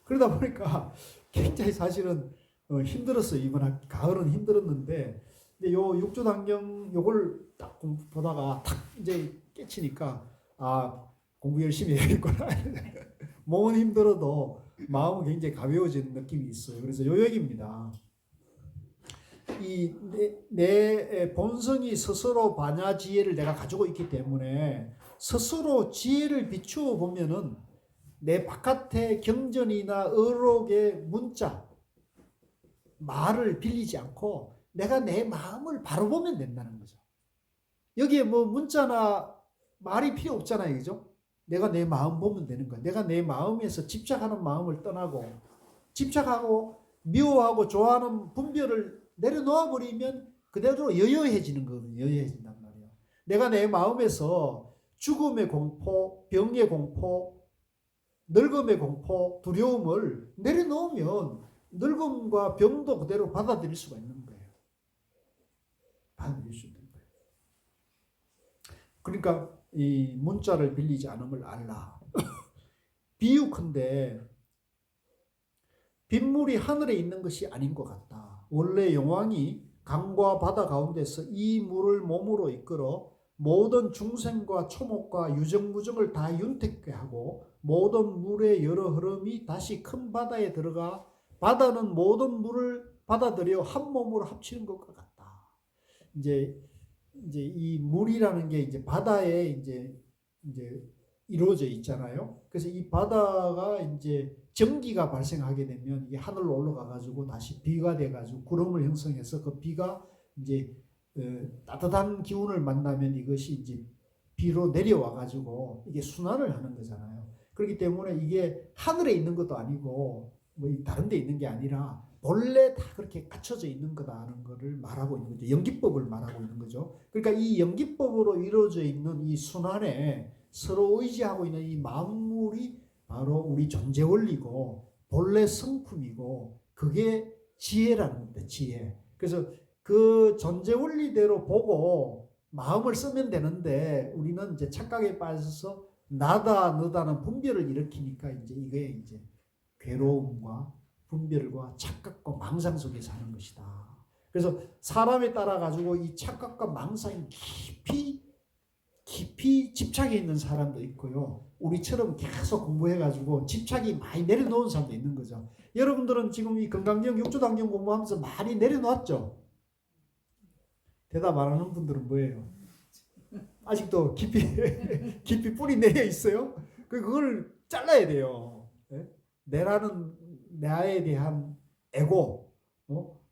S1: 그러다 보니까 굉장히 사실은 힘들었어요. 이번 가을은 힘들었는데, 근데 요 육조단경 요걸 딱 보다가 탁 이제 깨치니까, 아, 공부 열심히 해야겠구나. 몸은 힘들어도 마음은 굉장히 가벼워지는 느낌이 있어요. 그래서 요 얘기입니다. 내 본성이 스스로 반야지혜를 내가 가지고 있기 때문에 스스로 지혜를 비추어 보면은 내 바깥의 경전이나 의록의 문자, 말을 빌리지 않고 내가 내 마음을 바로 보면 된다는 거죠. 여기에 뭐 문자나 말이 필요 없잖아요. 그죠? 내가 내 마음 보면 되는 거야. 내가 내 마음에서 집착하는 마음을 떠나고, 집착하고 미워하고 좋아하는 분별을 내려놓아 버리면 그대로 여여해지는 거거든요. 여여해진단 말이에요. 내가 내 마음에서 죽음의 공포, 병의 공포, 늙음의 공포, 두려움을 내려놓으면 늙음과 병도 그대로 받아들일 수가 있는 거예요. 받아들일 수 있는 거예요. 그러니까 이 문자를 빌리지 않음을 알라. 비유컨대 빗물이 하늘에 있는 것이 아닌 것 같다. 원래 용왕이 강과 바다 가운데서 이 물을 몸으로 이끌어 모든 중생과 초목과 유정무정을 다 윤택케 하고, 모든 물의 여러 흐름이 다시 큰 바다에 들어가 바다는 모든 물을 받아들여 한 몸으로 합치는 것과 같다. 이제 이 물이라는 게 이제 바다에 이제 이루어져 있잖아요. 그래서 이 바다가 이제 전기가 발생하게 되면 이게 하늘로 올라가 가지고 다시 비가 돼 가지고 구름을 형성해서 그 비가 이제 따뜻한 기운을 만나면 이것이 이제 비로 내려와 가지고 이게 순환을 하는 거잖아요. 그렇기 때문에 이게 하늘에 있는 것도 아니고 뭐 다른 데 있는 게 아니라 본래 다 그렇게 갖춰져 있는 거다라는 것을 말하고 있는 거죠. 연기법을 말하고 있는 거죠. 그러니까 이 연기법으로 이루어져 있는 이 순환에 서로 의지하고 있는 이 만물이 바로 우리 존재 원리고 본래 성품이고 그게 지혜라는 겁니다. 지혜. 그래서 그 존재 원리대로 보고 마음을 쓰면 되는데 우리는 이제 착각에 빠져서 나다 너다는 분별을 일으키니까 이제 이게 이제 괴로움과 분별과 착각과 망상 속에 사는 것이다. 그래서 사람에 따라 가지고 이 착각과 망상이 깊이 집착해 있는 사람도 있고요. 우리처럼 계속 공부해 가지고 집착이 많이 내려놓은 사람도 있는 거죠. 여러분들은 지금 이 건강경 육조단경 공부하면서 많이 내려놓았죠? 대답 안 하는 분들은 뭐예요? 아직도 깊이 뿌리 내려 있어요? 그걸 잘라야 돼요. 내라는 나에 대한 에고,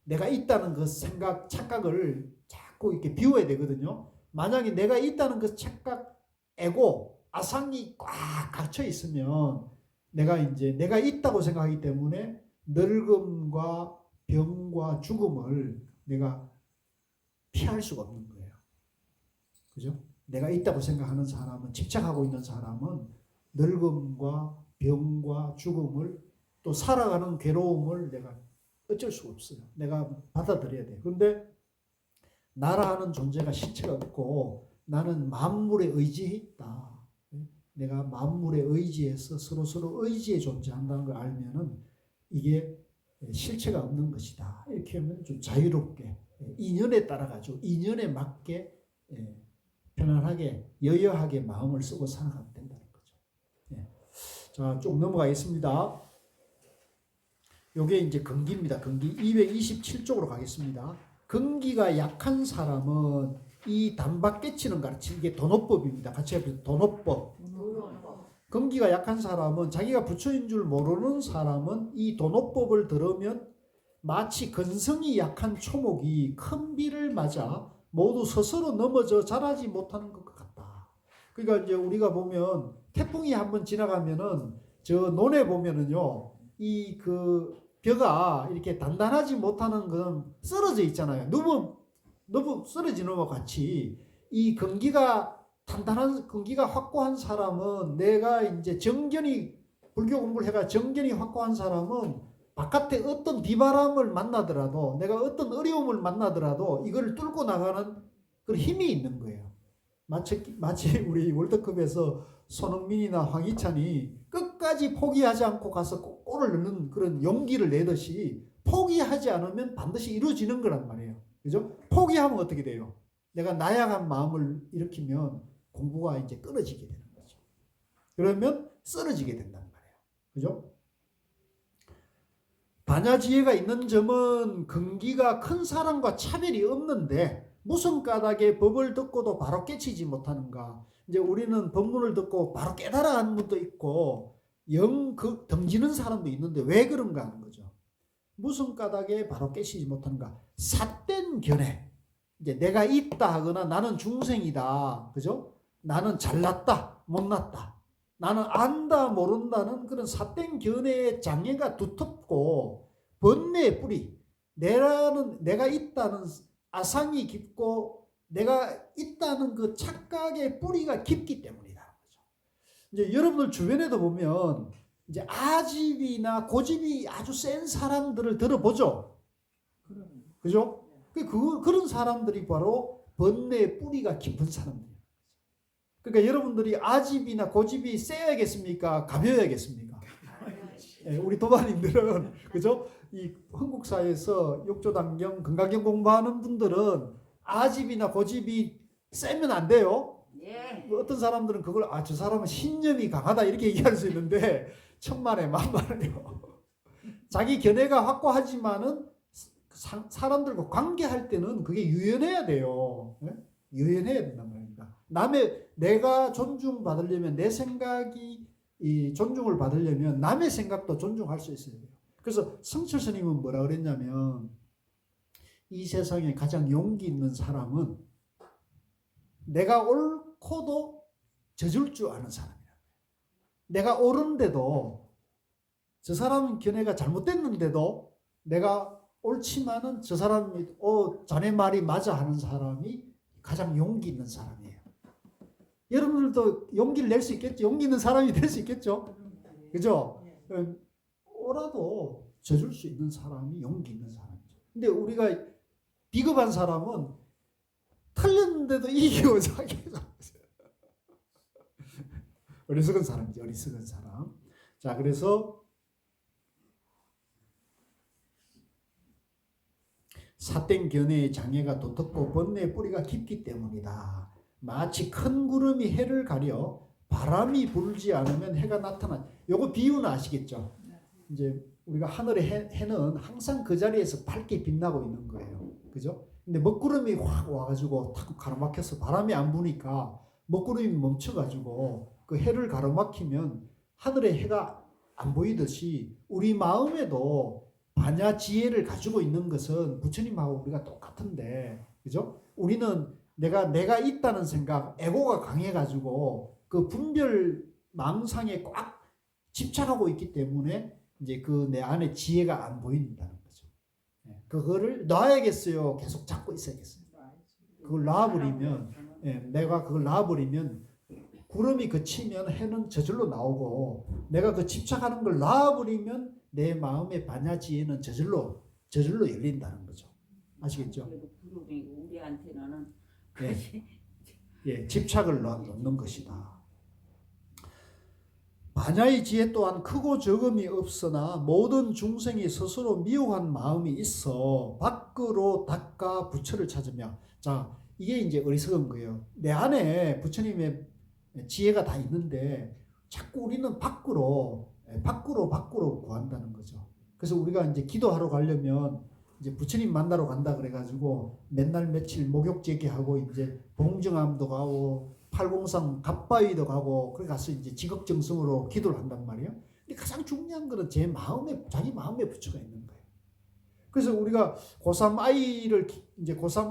S1: 내가 있다는 그 생각, 착각을 자꾸 이렇게 비워야 되거든요. 만약에 내가 있다는 그 착각, 에고, 아상이 꽉 갇혀 있으면 내가 있다고 생각하기 때문에 늙음과 병과 죽음을 내가 피할 수가 없는 거예요. 그죠? 내가 있다고 생각하는 사람은, 집착하고 있는 사람은 늙음과 병과 죽음을 또 살아가는 괴로움을 내가 어쩔 수가 없어요. 내가 받아들여야 돼요. 그런데 나라 하는 존재가 실체가 없고 나는 만물에 의지해 있다. 내가 만물에 의지해서 서로 의지에 존재한다는 걸 알면은 이게 실체가 없는 것이다. 이렇게 하면 좀 자유롭게 인연에 따라 가지고 인연에 맞게 편안하게 여여하게 마음을 쓰고 살아가면 된다는 거죠. 자, 쭉 넘어가겠습니다. 요게 이제 근기입니다. 근기 227쪽으로 가겠습니다. 근기가 약한 사람은 이 단박 깨치는 가르치 이게 도노법입니다. 같이 해보세요. 도노법. 근기가 약한 사람은 자기가 부처인 줄 모르는 사람은 이 도노법을 들으면 마치 근성이 약한 초목이 큰 비를 맞아 모두 스스로 넘어져 자라지 못하는 것 같다. 그러니까 이제 우리가 보면 태풍이 한번 지나가면은 저 논에 보면은요 이 그 벼가 이렇게 단단하지 못하는 건 쓰러져 있잖아요. 너무 쓰러지는 것 같이 이 근기가 단단한 근기가 확고한 사람은 내가 이제 정견이 불교 공부를 해가 정견이 확고한 사람은 바깥에 어떤 비바람을 만나더라도 내가 어떤 어려움을 만나더라도 이걸 뚫고 나가는 그런 힘이 있는 거예요. 마치 우리 월드컵에서 손흥민이나 황희찬이 끝까지 포기하지 않고 가서 골을 넣는 그런 용기를 내듯이 포기하지 않으면 반드시 이루어지는 거란 말이에요. 그죠? 포기하면 어떻게 돼요? 내가 나약한 마음을 일으키면 공부가 이제 끊어지게 되는 거죠. 그러면 쓰러지게 된단 말이에요. 그죠? 반야지혜가 있는 점은 근기가 큰 사람과 차별이 없는데 무슨 까닭에 법을 듣고도 바로 깨치지 못하는가. 이제 우리는 법문을 듣고 바로 깨달아 하는 분도 있고 덩지는 사람도 있는데 왜 그런가 하는 거죠. 무슨 까닭에 바로 깨치지 못하는가. 삿된 견해. 이제 내가 있다 하거나 나는 중생이다. 그죠? 나는 잘났다. 못났다. 나는 안다 모른다는 그런 삿된 견해의 장애가 두텁고 번뇌의 뿌리. 내가 있다는 아상이 깊고 내가 있다는 그 착각의 뿌리가 깊기 때문이다. 이제 여러분들 주변에도 보면 이제 아집이나 고집이 아주 센 사람들을 들어보죠. 그죠? 그런 사람들이 바로 번뇌의 뿌리가 깊은 사람들이에요. 그러니까 여러분들이 아집이나 고집이 세야겠습니까? 가벼워야겠습니까? 우리 도반님들은 그죠? 이 한국 사회에서 육조단경, 건강경 공부하는 분들은 아집이나 고집이 세면 안 돼요. 예. 어떤 사람들은 그걸 저 사람은 신념이 강하다 이렇게 얘기할 수 있는데 천만에 만만해요. 자기 견해가 확고하지만은 사람들과 관계할 때는 그게 유연해야 돼요. 네? 유연해야 된단 말입니다. 내가 존중받으려면 내 생각이 존중을 받으려면 남의 생각도 존중할 수 있어야 돼요. 그래서 성철 스님은 뭐라 그랬냐면 이 세상에 가장 용기 있는 사람은 내가 옳고도 져줄 줄 아는 사람이야. 내가 옳은데도 저 사람 견해가 잘못됐는데도 내가 옳지만은 저 사람이 자네 말이 맞아 하는 사람이 가장 용기 있는 사람이에요. 여러분들도 용기를 낼 수 있겠죠? 용기 있는 사람이 될 수 있겠죠? 그죠? 오라도 져줄 수 있는 사람이 용기 있는 사람이죠. 근데 우리가 비겁한 사람은 틀렸는데도 이기고 자기가 어리석은 사람이죠. 어리석은 사람. 자, 그래서 삿된 견해의 장애가 두텁고 번뇌의 뿌리가 깊기 때문이다. 마치 큰 구름이 해를 가려 바람이 불지 않으면 해가 나타나. 요거 비유는 아시겠죠? 이제 우리가 하늘의 해는 항상 그 자리에서 밝게 빛나고 있는 거예요. 그죠? 근데 먹구름이 확 와가지고 탁 가로막혀서 바람이 안 부니까 먹구름이 멈춰가지고 그 해를 가로막히면 하늘의 해가 안 보이듯이 우리 마음에도 반야 지혜를 가지고 있는 것은 부처님하고 우리가 똑같은데, 그죠? 우리는 내가 있다는 생각, 에고가 강해가지고 그 분별 망상에 꽉 집착하고 있기 때문에 이제 그 내 안에 지혜가 안 보인다는 거죠. 그거를 놔야겠어요? 계속 잡고 있어야겠어요? 그걸 놔버리면, 내가 그걸 놔버리면 구름이 그치면 해는 저절로 나오고, 내가 그 집착하는 걸 놔버리면 내 마음의 반야지혜는 저절로 열린다는 거죠. 아시겠죠?
S2: 구름이 우리한테는
S1: 집착을 놓는 것이다. 반야의 지혜 또한 크고 적음이 없으나 모든 중생이 스스로 미혹한 마음이 있어 밖으로 닦아 부처를 찾으며. 자, 이게 이제 어리석은 거예요. 내 안에 부처님의 지혜가 다 있는데 자꾸 우리는 밖으로 구한다는 거죠. 그래서 우리가 이제 기도하러 가려면 이제 부처님 만나러 간다 그래가지고 맨날 며칠 목욕 제기하고 이제 봉정암도 가고 팔공산 갑바위도 가고 그래 가서 이제 지극정성으로 기도를 한단 말이에요. 근데 가장 중요한 거는 자기 마음에 부처가 있는 거예요. 그래서 우리가 고3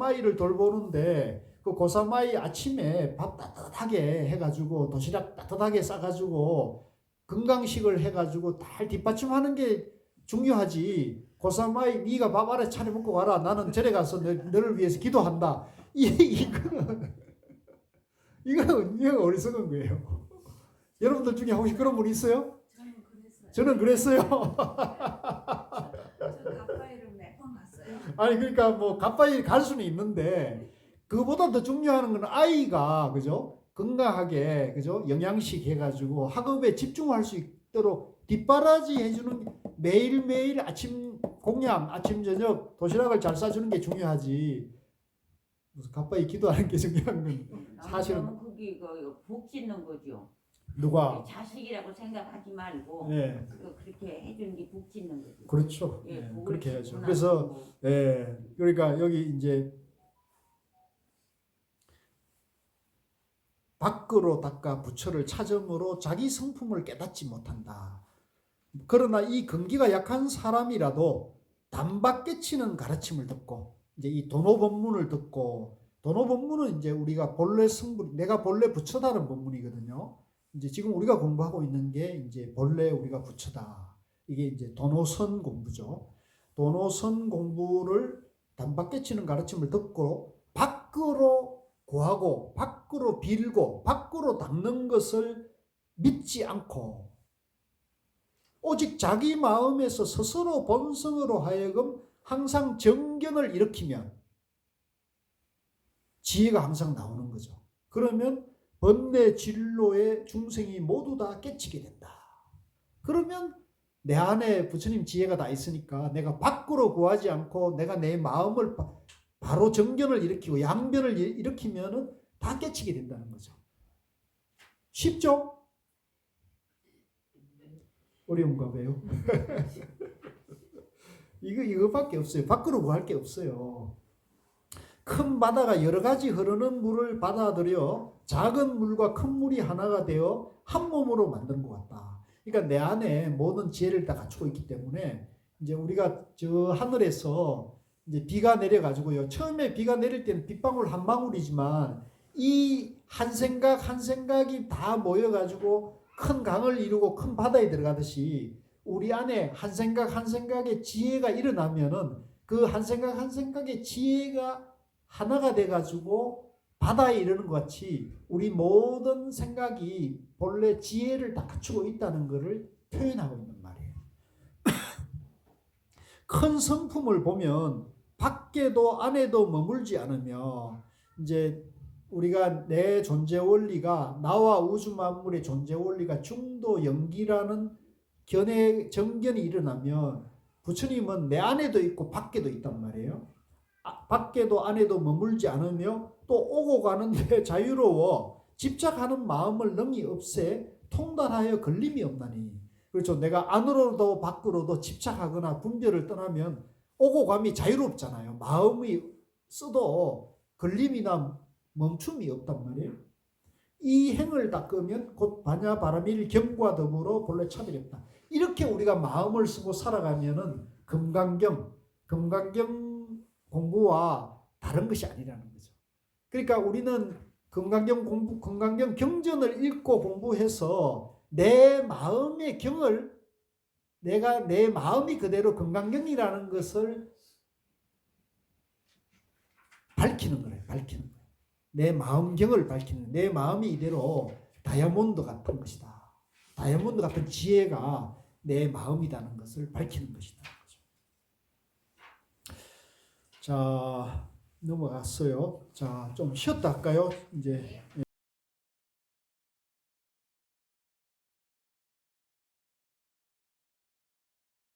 S1: 아이를 돌보는데 그 고3 아이 아침에 밥 따뜻하게 해가지고 도시락 따뜻하게 싸가지고 건강식을 해가지고 잘 뒷받침하는 게 중요하지. 고3 아이 네가 밥 아래 차려 먹고 와라. 나는 절에 가서 너를 위해서 기도한다. 이거는 어리석은 거예요. 여러분들 중에 혹시 그런 분 있어요? 저는 그랬어요.
S3: 갑바위를 몇 번 갔어요.
S1: 아니 그러니까 뭐 갑바위 갈 수는 있는데 그보다 더 중요한 건 아이가 그죠? 건강하게 그죠? 영양식 해가지고 학업에 집중할 수 있도록 뒷바라지 해주는 매일매일 아침 공양 아침 저녁 도시락을 잘 싸주는 게 중요하지. 무슨 갑바위 기도하는 게 중요한 건 사실은
S2: 그게 복 짓는 거죠.
S1: 누가
S2: 자식이라고 생각하지 말고 그렇게 해주는 게 복 짓는 거죠.
S1: 그렇죠. 그렇게 해야죠. 그래서
S2: 뭐.
S1: 그러니까 여기 이제 밖으로 닦아 부처를 찾음으로 자기 성품을 깨닫지 못한다. 그러나 이 근기가 약한 사람이라도 단박 깨치는 가르침을 듣고 이제 이 도노법문을 듣고, 도노법문은 이제 우리가 본래 성분, 내가 본래 부처다는 법문이거든요. 이제 지금 우리가 공부하고 있는 게 이제 본래 우리가 부처다. 이게 이제 도노선 공부죠. 도노선 공부를 단박 깨치는 가르침을 듣고 밖으로 구하고 밖으로 빌고 밖으로 닦는 것을 믿지 않고 오직 자기 마음에서 스스로 본성으로 하여금 항상 정견을 일으키면 지혜가 항상 나오는 거죠. 그러면 번뇌 진로의 중생이 모두 다 깨치게 된다. 그러면 내 안에 부처님 지혜가 다 있으니까 내가 밖으로 구하지 않고 내가 내 마음을 바로 정견을 일으키고 양변을 일으키면은 다 깨치게 된다는 거죠. 쉽죠? 어려운가 봐요. 이거밖에 없어요. 밖으로 구할 게 없어요. 큰 바다가 여러 가지 흐르는 물을 받아들여 작은 물과 큰 물이 하나가 되어 한 몸으로 만든 것 같다. 그러니까 내 안에 모든 지혜를 다 갖추고 있기 때문에 이제 우리가 저 하늘에서 이제 비가 내려가지고요. 처음에 비가 내릴 때는 빗방울 한 방울이지만 이 한 생각 한 생각이 다 모여가지고 큰 강을 이루고 큰 바다에 들어가듯이 우리 안에 한 생각 한 생각의 지혜가 일어나면은 그 한 생각 한 생각의 지혜가 하나가 돼가지고 바다에 이르는 것 같이 우리 모든 생각이 본래 지혜를 다 갖추고 있다는 것을 표현하고 있는 말이에요. 큰 성품을 보면 밖에도 안에도 머물지 않으며 이제 우리가 내 존재 원리가 나와 우주 만물의 존재 원리가 중도 영기라는 정견이 일어나면 부처님은 내 안에도 있고 밖에도 있단 말이에요. 밖에도 안에도 머물지 않으며 또 오고 가는데 자유로워 집착하는 마음을 능히 없애 통달하여 걸림이 없나니. 그렇죠. 내가 안으로도 밖으로도 집착하거나 분별을 떠나면 오고 감이 자유롭잖아요. 마음이 써도 걸림이나 멈춤이 없단 말이에요. 이 행을 닦으면 곧 반야 바라밀 경과 더불어 본래 차별이 없다. 이렇게 우리가 마음을 쓰고 살아가면은 금강경 공부와 다른 것이 아니라는 거죠. 그러니까 우리는 금강경 경전을 읽고 공부해서 내 마음의 경을 내가 내 마음이 그대로 금강경이라는 것을 밝히는 거예요. 밝히는 거예요. 내 마음경을 밝히는 거예요. 내 마음이 이대로 다이아몬드 같은 것이다. 다이아몬드 같은 지혜가 내 마음이라는 것을 밝히는 것이다. 자, 넘어갔어요. 자, 좀 쉬었다 할까요? 이제.